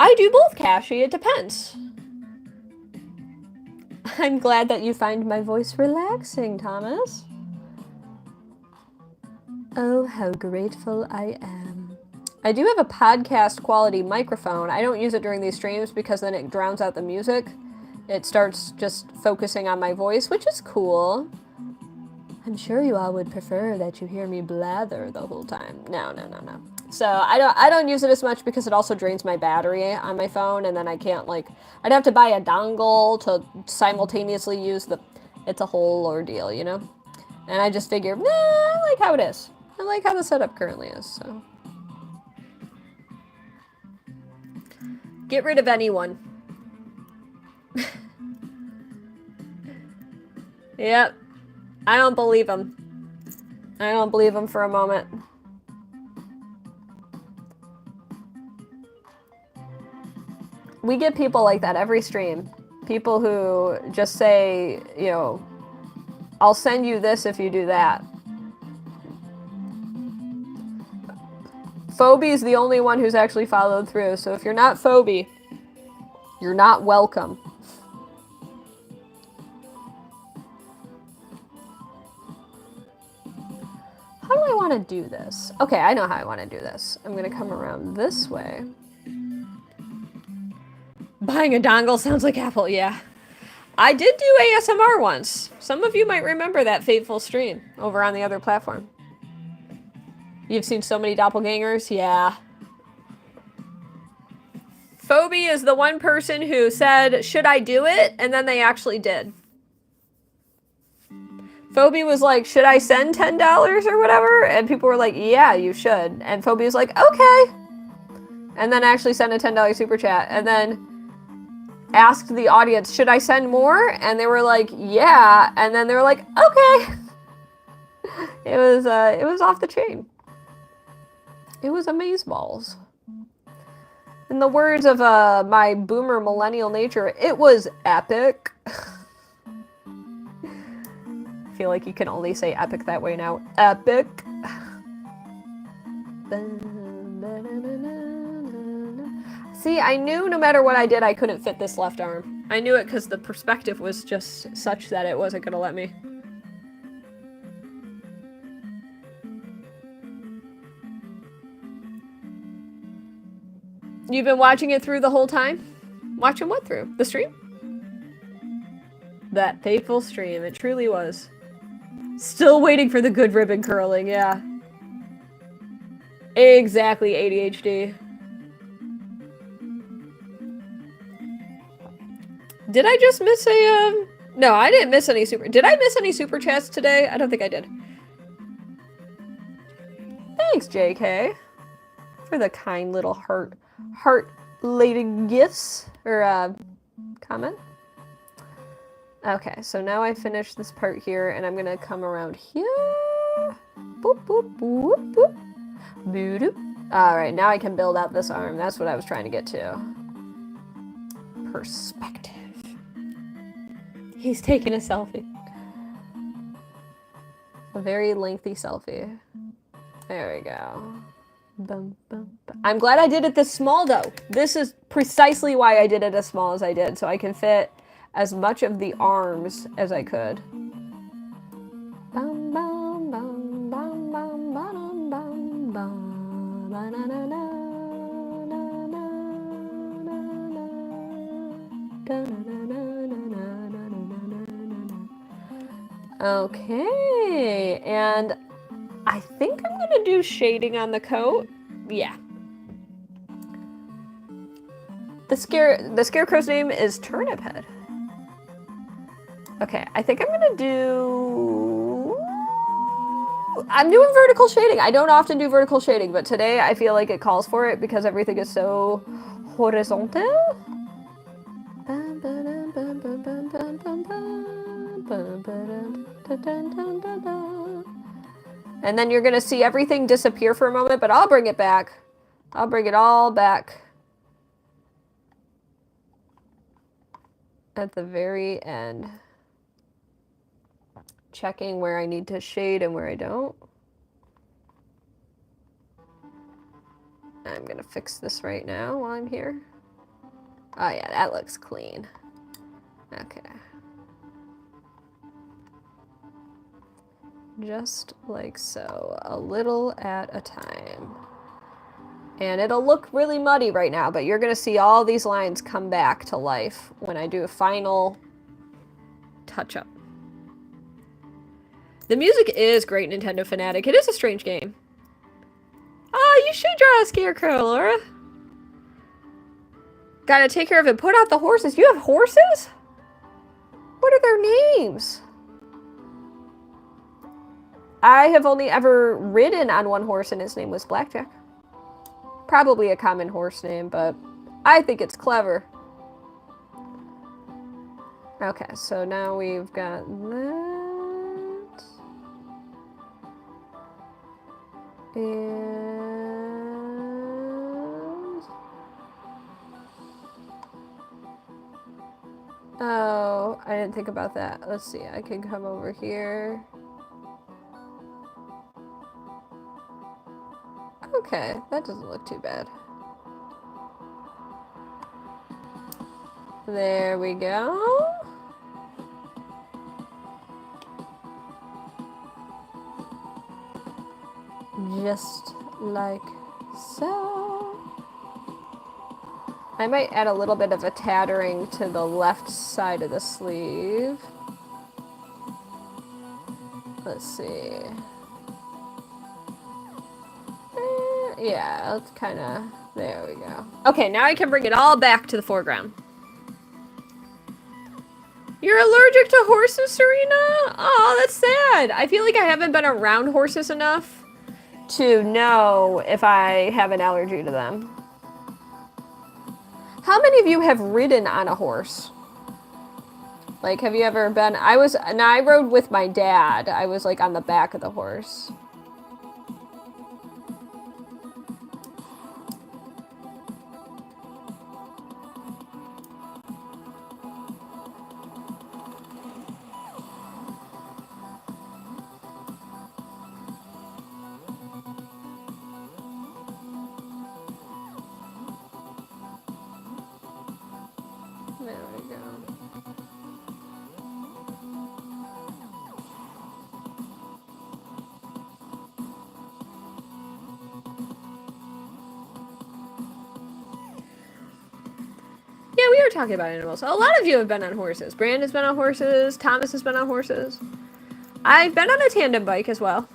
I do both, Cashy. It depends. I'm glad that you find my voice relaxing, Thomas. Oh, how grateful I am. I do have a podcast quality microphone. I don't use it during these streams because then it drowns out the music. It starts just focusing on my voice, which is cool. I'm sure you all would prefer that you hear me blather the whole time. No. So I don't use it as much because it also drains my battery on my phone, and then I can't, like, I'd have to buy a dongle to simultaneously use the, it's a whole ordeal, you know? And I just figure, nah, I like how it is. I like how the setup currently is, so. Get rid of anyone. Yep. I don't believe him. I don't believe him for a moment. We get people like that every stream. People who just say, you know, I'll send you this if you do that. Phoebe is the only one who's actually followed through. So if you're not Phoebe, you're not welcome. How do I want to do this? Okay, I know how I want to do this. I'm going to come around this way. Buying a dongle sounds like Apple, yeah. I did do ASMR once. Some of you might remember that fateful stream over on the other platform. You've seen so many doppelgangers? Yeah. Phoebe is the one person who said, should I do it? And then they actually did. Phoebe was like, should I send $10 or whatever? And people were like, yeah, you should. And Phoebe was like, okay. And then actually sent a $10 super chat. And then asked the audience, should I send more? And they were like, yeah. And then they were like, okay. It was off the chain. It was amazeballs. In the words of my boomer millennial nature, it was epic. I feel like you can only say epic that way now. Epic. See, I knew no matter what I did, I couldn't fit this left arm. I knew it because the perspective was just such that it wasn't gonna let me. You've been watching it through the whole time? Watching what through? The stream? That fateful stream, it truly was. Still waiting for the good ribbon curling, yeah. Exactly, ADHD. Did I just miss a, No, I didn't miss any super... Did I miss any super chats today? I don't think I did. Thanks, JK. For the kind little heart-laden gifts, or, comment. Okay, so now I finished this part here, and I'm gonna come around here. Boop, boop, boop, boop. Boop. Alright, now I can build out this arm. That's what I was trying to get to. Perspective. He's taking a selfie. A very lengthy selfie. There we go. Bum, bum, bum. I'm glad I did it this small, though. This is precisely why I did it as small as I did, so I can fit as much of the arms as I could. Bum, bum, bum, bum, bum, bum, bum, bum, ba, na, na, na, na, na, na, na, na. Okay, and I think I'm gonna do shading on the coat. Yeah. The scarecrow's name is Turnip Head. Okay, I think I'm gonna do... I'm doing vertical shading. I don't often do vertical shading, but today I feel like it calls for it because everything is so horizontal. And then you're gonna see everything disappear for a moment, but I'll bring it back. I'll bring it all back. At the very end. Checking where I need to shade and where I don't. I'm gonna fix this right now while I'm here. Oh yeah, that looks clean. Okay. Just like so, a little at a time. And it'll look really muddy right now, but you're gonna see all these lines come back to life when I do a final touch-up. The music is great, Nintendo Fanatic. It is a strange game. Oh, you should draw a scarecrow, Laura. Gotta take care of it. Put out the horses. You have horses? What are their names? I have only ever ridden on one horse, and his name was Blackjack. Probably a common horse name, but I think it's clever. Okay, so now we've got that. And... Oh, I didn't think about that. Let's see, I can come over here. Okay, that doesn't look too bad. There we go. Just like so. I might add a little bit of a tattering to the left side of the sleeve. Let's see. Yeah, let's kind of... There we go. Okay, now I can bring it all back to the foreground. You're allergic to horses, Serena? Oh, that's sad. I feel like I haven't been around horses enough to know if I have an allergy to them. How many of you have ridden on a horse? Like, have you ever been... I rode with my dad. I was, like, on the back of the horse. are talking about animals. A lot of you have been on horses. Brandon's been on horses. Thomas has been on horses. I've been on a tandem bike as well.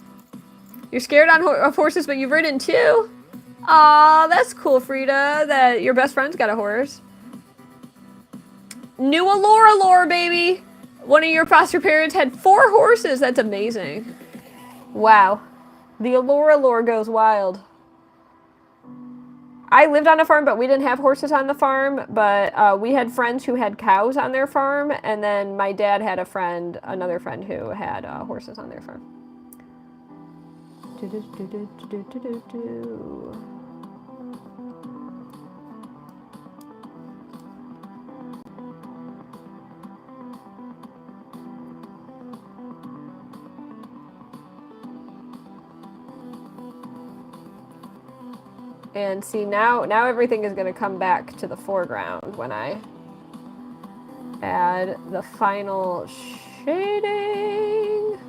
You're scared of horses, but you've ridden too? Aw, that's cool, Frida, that your best friend's got a horse. New Allura lore, baby! One of your foster parents had 4 horses. That's amazing. Wow. The Allura lore goes wild. I lived on a farm, but we didn't have horses on the farm. But we had friends who had cows on their farm. And then my dad had a friend, another friend who had horses on their farm. And see, now everything is going to come back to the foreground when I add the final shading.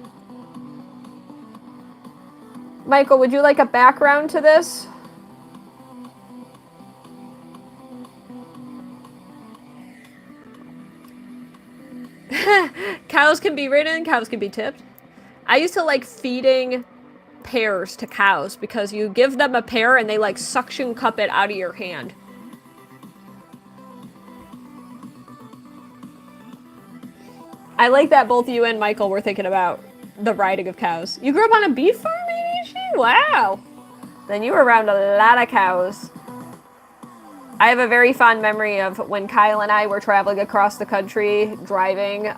Michael, would you like a background to this? Cows can be ridden, cows can be tipped. I used to like feeding pears to cows because you give them a pear and they like suction cup it out of your hand. I like that both you and Michael were thinking about the riding of cows. You grew up on a beef farm, Amici? Wow. Then you were around a lot of cows. I have a very fond memory of when Kyle and I were traveling across the country, driving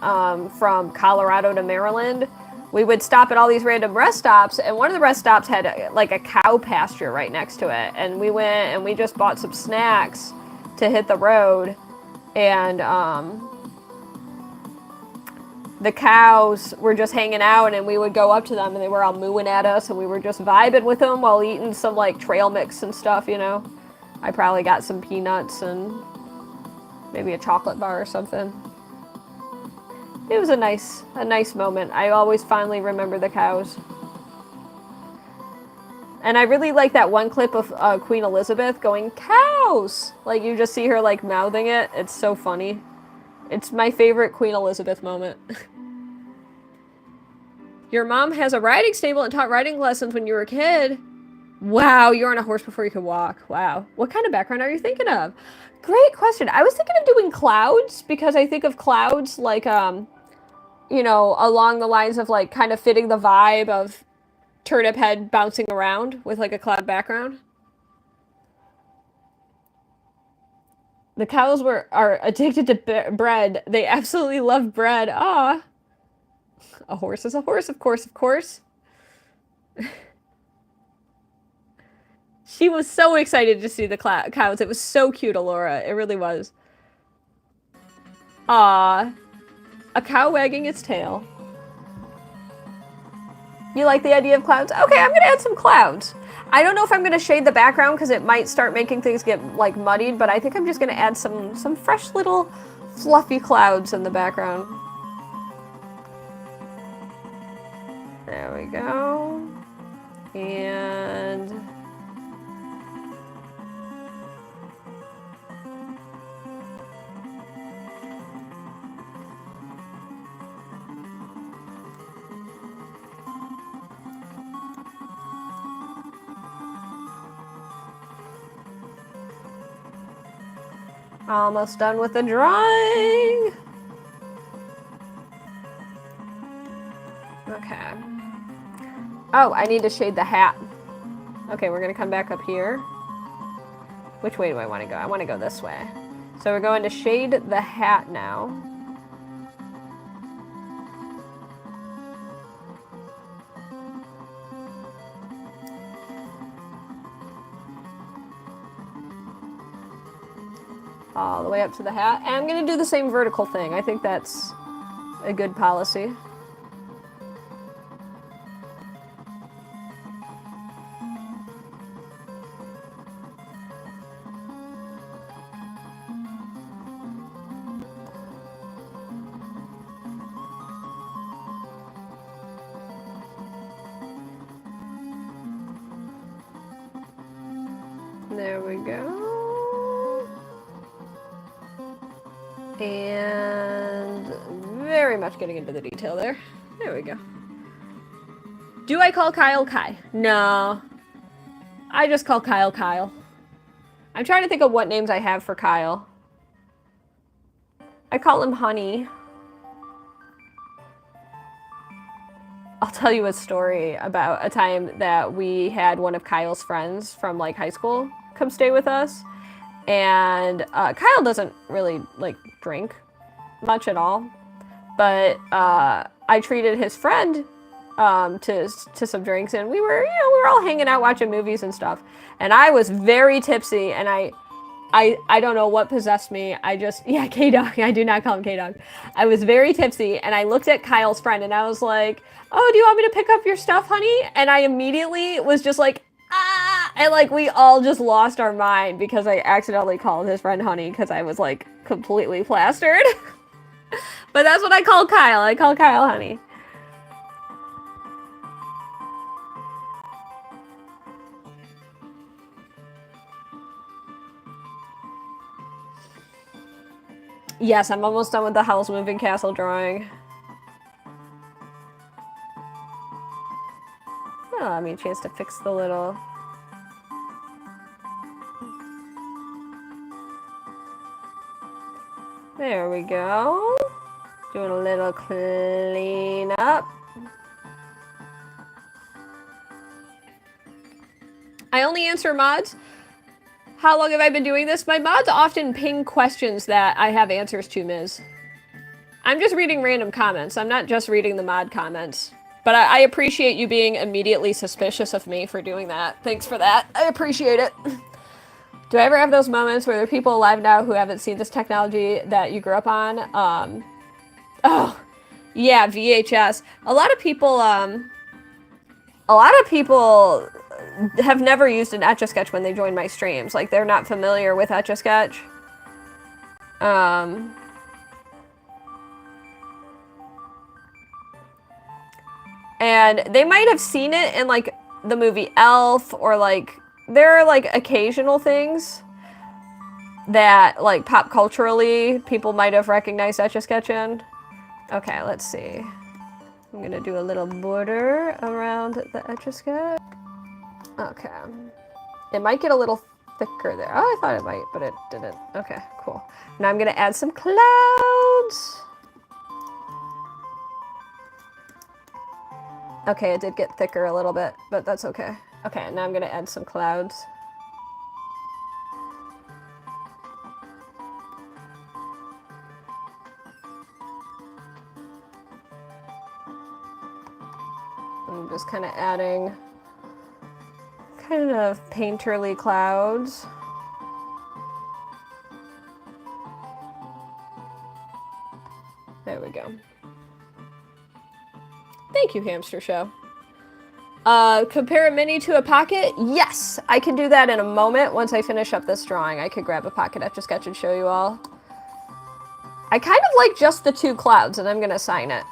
from Colorado to Maryland. We would stop at all these random rest stops, and one of the rest stops had like a cow pasture right next to it. And we went and we just bought some snacks to hit the road. And the cows were just hanging out, and we would go up to them, and they were all mooing at us, and we were just vibing with them while eating some like trail mix and stuff, you know. I probably got some peanuts and maybe a chocolate bar or something. It was a nice moment. I always fondly remember the cows. And I really like that one clip of Queen Elizabeth going, cows! Like, you just see her, like, mouthing it. It's so funny. It's my favorite Queen Elizabeth moment. Your mom has a riding stable and taught riding lessons when you were a kid. Wow, you're on a horse before you could walk. Wow. What kind of background are you thinking of? Great question. I was thinking of doing clouds because I think of clouds like, you know, along the lines of like kind of fitting the vibe of turnip head bouncing around with like a cloud background. The cows are addicted to bread. They absolutely love bread. Ah, a horse is a horse, of course, of course. She was so excited to see the cows. It was so cute, Alora. It really was. Ah, a cow wagging its tail. You like the idea of clouds? Okay, I'm gonna add some clouds. I don't know if I'm gonna shade the background because it might start making things get like muddied, but I think I'm just gonna add some fresh little fluffy clouds in the background. There we go. And almost done with the drawing. Okay. Oh, I need to shade the hat. Okay, we're gonna come back up here. Which way do I want to go? I want to go this way. So we're going to shade the hat now. All the way up to the hat. And I'm going to do the same vertical thing. I think that's a good policy. There we go. And very much getting into the detail there. There we go. Do I call Kyle Kai? No. I just call Kyle Kyle. I'm trying to think of what names I have for Kyle. I call him Honey. I'll tell you a story about a time that we had one of Kyle's friends from like high school come stay with us. And Kyle doesn't really like drink much at all. But I treated his friend to some drinks, and we were all hanging out watching movies and stuff. And I was very tipsy, and I don't know what possessed me. Yeah, K-Dog. I do not call him K-Dog. I was very tipsy, and I looked at Kyle's friend, and I was like, oh, do you want me to pick up your stuff, honey? And I immediately was just like, ah! And like, we all just lost our mind because I accidentally called his friend Honey because I was like completely plastered. But that's what I call Kyle. I call Kyle Honey. Yes, I'm almost done with the Howl's Moving Castle drawing. Oh, I mean, a chance to fix the little... There we go. Doing a little clean up. I only answer mods. How long have I been doing this? My mods often ping questions that I have answers to, Ms. I'm just reading random comments. I'm not just reading the mod comments. But I appreciate you being immediately suspicious of me for doing that. Thanks for that. I appreciate it. Do I ever have those moments where there are people alive now who haven't seen this technology that you grew up on? Oh, yeah, VHS. A lot of people have never used an Etch A Sketch when they join my streams. Like, they're not familiar with Etch A Sketch. And they might have seen it in, like, the movie Elf, or, like, there are, like, occasional things that, like, pop culturally, people might have recognized Etch A Sketch in. Okay, let's see. I'm gonna do a little border around the Etch A Sketch. Okay. It might get a little thicker there. Oh, I thought it might, but it didn't. Okay, cool. Now I'm gonna add some clouds. Okay, it did get thicker a little bit, but that's okay. Okay, now I'm gonna add some clouds. I'm just kind of adding kind of painterly clouds. There we go. Thank you, Hamster Show. Compare a mini to a pocket? Yes, I can do that in a moment. Once I finish up this drawing, I could grab a pocket Etch A Sketch and show you all. I kind of like just the two clouds, and I'm gonna sign it.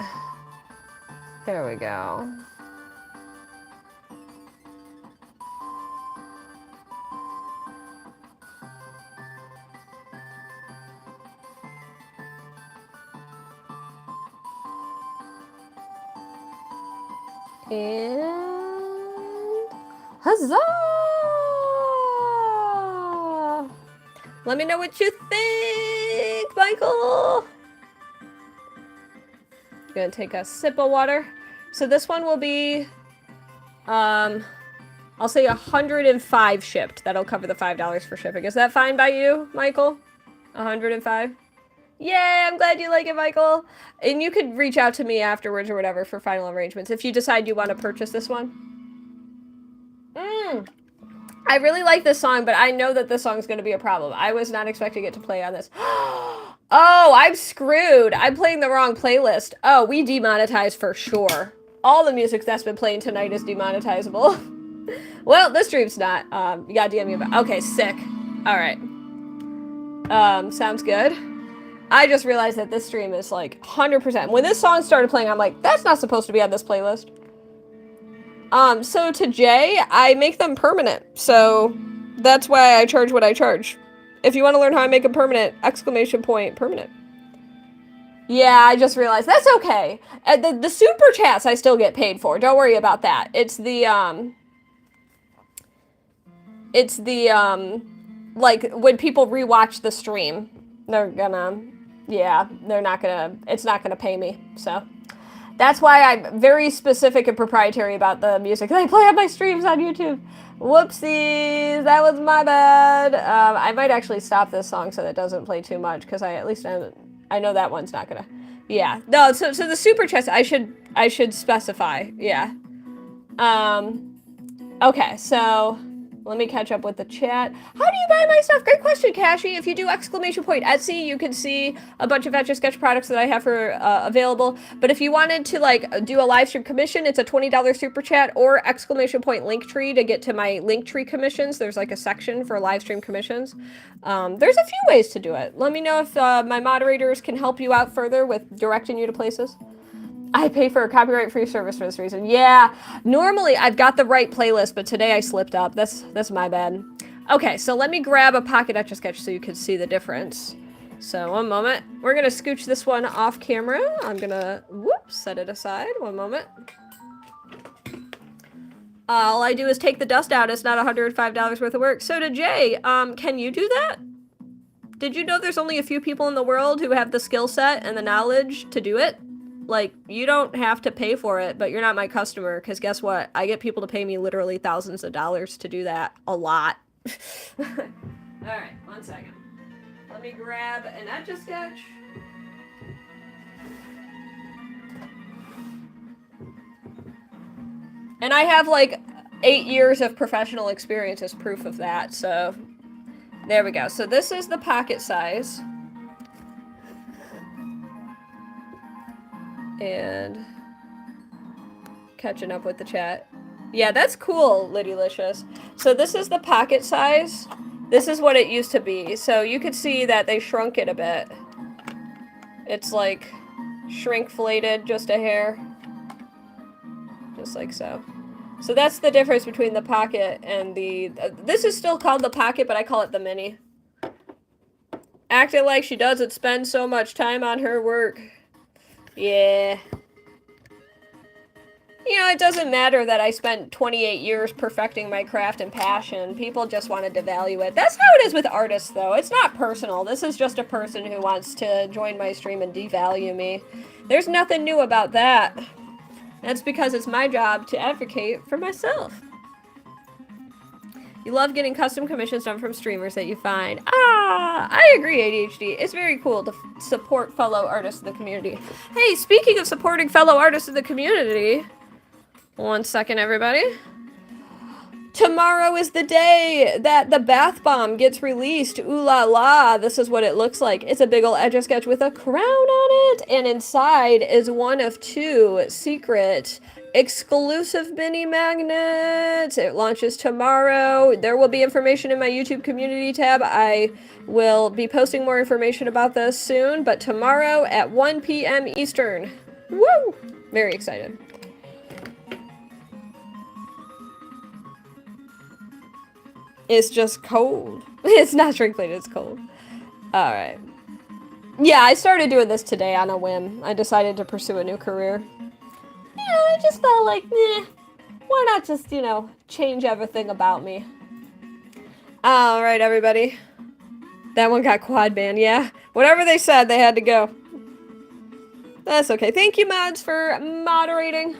There we go. And huzzah! Let me know what you think, Michael. Gonna take a sip of water. So this one will be, I'll say 105 shipped. That'll cover the $5 for shipping. Is that fine by you, Michael? 105? Yay, I'm glad you like it, Michael. And you could reach out to me afterwards or whatever for final arrangements if you decide you want to purchase this one. I really like this song, but I know that this song's going to be a problem. I was not expecting it to play on this. Oh, I'm screwed. I'm playing the wrong playlist. Oh, we demonetized for sure. All the music that's been playing tonight is demonetizable. Well, this stream's not. You gotta DM me about. Okay, sick. All right. Sounds good. I just realized that this stream is like 100%. When this song started playing, I'm like, that's not supposed to be on this playlist. So to Jay, I make them permanent. So that's why I charge what I charge. If you want to learn how I make them permanent, ! Permanent. Yeah, I just realized that's okay. The super chats I still get paid for. Don't worry about that. It's the like when people rewatch the stream, they're gonna, yeah, they're not gonna, it's not gonna pay me. So that's why I'm very specific and proprietary about the music that I play on my streams on YouTube. Whoopsies, that was my bad. I might actually stop this song so that it doesn't play too much, because I know that one's not gonna. Yeah, no. So the super chest I should specify. Yeah. Okay, so let me catch up with the chat. How do you buy my stuff? Great question, Cashy. If you do Etsy, you can see a bunch of Etch A Sketch products that I have for available. But if you wanted to like do a live stream commission, it's a $20 super chat or Linktree to get to my Linktree commissions. There's like a section for live stream commissions. There's a few ways to do it. Let me know if my moderators can help you out further with directing you to places. I pay for a copyright-free service for this reason. Yeah, normally I've got the right playlist, but today I slipped up. That's my bad. Okay, so let me grab a pocket Etch A Sketch so you can see the difference. So one moment. We're gonna scooch this one off camera. I'm gonna, whoops, set it aside. One moment. All I do is take the dust out. It's not $105 worth of work. So to Jay, can you do that? Did you know there's only a few people in the world who have the skill set and the knowledge to do it? Like, you don't have to pay for it, but you're not my customer, because guess what? I get people to pay me literally thousands of dollars to do that. A lot. Alright, 1 second. Let me grab an Etch A Sketch. And I have like 8 years of professional experience as proof of that, so there we go. So this is the pocket size. And catching up with the chat. Yeah, that's cool, Lidylicious. So this is the pocket size. This is what it used to be. So you could see that they shrunk it a bit. It's like shrinkflated just a hair. Just like so. So that's the difference between the pocket and the... this is still called the pocket, but I call it the mini. Acting like she doesn't spend so much time on her work. Yeah. You know, it doesn't matter that I spent 28 years perfecting my craft and passion. People just want to devalue it. That's how it is with artists, though. It's not personal. This is just a person who wants to join my stream and devalue me. There's nothing new about that. That's because it's my job to advocate for myself. You love getting custom commissions done from streamers that you find. Ah, I agree, ADHD. It's very cool to support fellow artists in the community. Hey, speaking of supporting fellow artists in the community, 1 second, everybody. Tomorrow is the day that the bath bomb gets released. Ooh la la, this is what it looks like. It's a big ol' Etch A Sketch with a crown on it, and inside is one of 2 secret exclusive mini magnets. It launches tomorrow. There will be information in my YouTube community tab. I will be posting more information about this soon, but tomorrow at 1 p.m. Eastern. Woo! Very excited. It's just cold. It's not shrink-plated, it's cold. Alright. Yeah, I started doing this today on a whim. I decided to pursue a new career. Yeah, I just felt like, why not just, you know, change everything about me? Alright, everybody. That one got quad banned, yeah. Whatever they said, they had to go. That's okay. Thank you, mods, for moderating.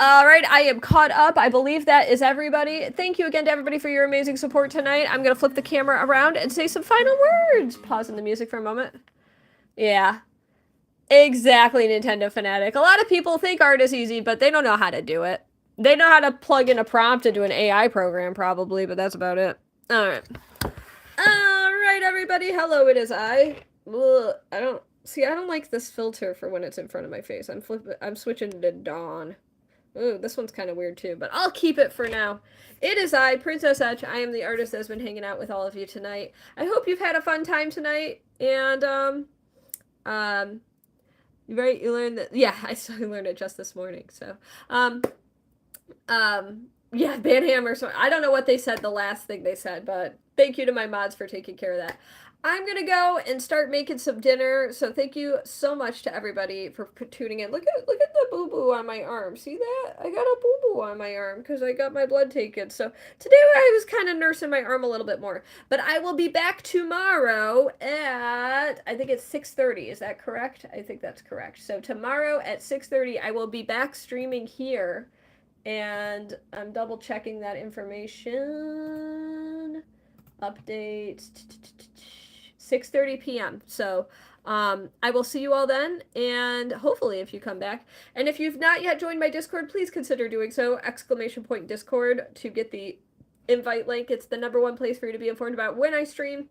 Alright, I am caught up. I believe that is everybody. Thank you again to everybody for your amazing support tonight. I'm gonna flip the camera around and say some final words. Pausing the music for a moment. Yeah. Exactly, Nintendo fanatic. A lot of people think art is easy, but they don't know how to do it. They know how to plug in a prompt into an AI program, probably, but that's about it. Alright. Alright, everybody. Hello, it is I. Ugh, I don't like this filter for when it's in front of my face. I'm switching to Dawn. Ooh, this one's kind of weird too, but I'll keep it for now. It is I, Princess Etch. I am the artist that's been hanging out with all of you tonight. I hope you've had a fun time tonight, and, right, you learned that, yeah, I still learned it just this morning, so, yeah, Banhammer, so I don't know what they said, the last thing they said, but thank you to my mods for taking care of that. I'm gonna go and start making some dinner. So thank you so much to everybody for tuning in. Look at the boo boo on my arm. See that? I got a boo boo on my arm because I got my blood taken. So today I was kind of nursing my arm a little bit more. But I will be back tomorrow at I think it's 6:30. Is that correct? I think that's correct. So tomorrow at 6:30 I will be back streaming here, and I'm double checking that information. Update 6:30 p.m. So I will see you all then, and hopefully if you come back. And if you've not yet joined my Discord, please consider doing so. !Discord to get the invite link. It's the #1 place for you to be informed about when I stream,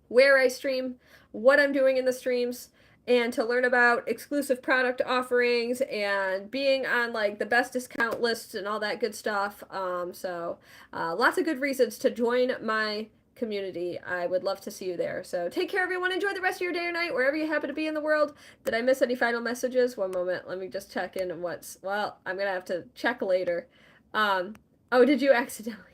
where I stream, what I'm doing in the streams, and to learn about exclusive product offerings and being on like the best discount lists and all that good stuff. So lots of good reasons to join my community. I would love to see you there. So take care, everyone. Enjoy the rest of your day or night, wherever you happen to be in the world. Did I miss any final messages? One moment. Let me just check in. Well, I'm going to have to check later. Oh, did you accidentally?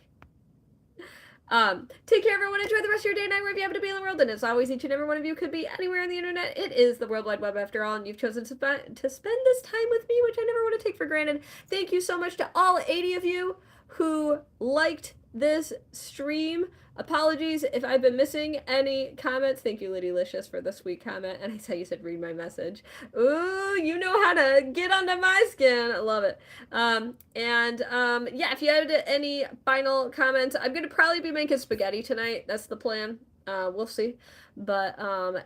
Take care, everyone. Enjoy the rest of your day and night wherever you happen to be in the world. And as always, each and every one of you could be anywhere on the internet. It is the World Wide Web after all, and you've chosen to spend this time with me, which I never want to take for granted. Thank you so much to all 80 of you who liked this stream. Apologies if I've been missing any comments. Thank you, Lidylicious, for the sweet comment. And I saw you said read my message. Ooh, you know how to get under my skin. I love it. Yeah, if you had any final comments, I'm going to probably be making spaghetti tonight. That's the plan. We'll see. But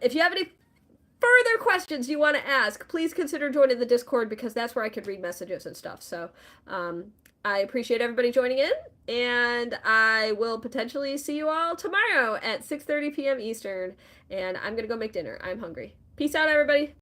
if you have any further questions you want to ask, please consider joining the Discord, because that's where I could read messages and stuff. So I appreciate everybody joining in, and I will potentially see you all tomorrow at 6:30 p.m. Eastern, and I'm going to go make dinner. I'm hungry. Peace out, everybody.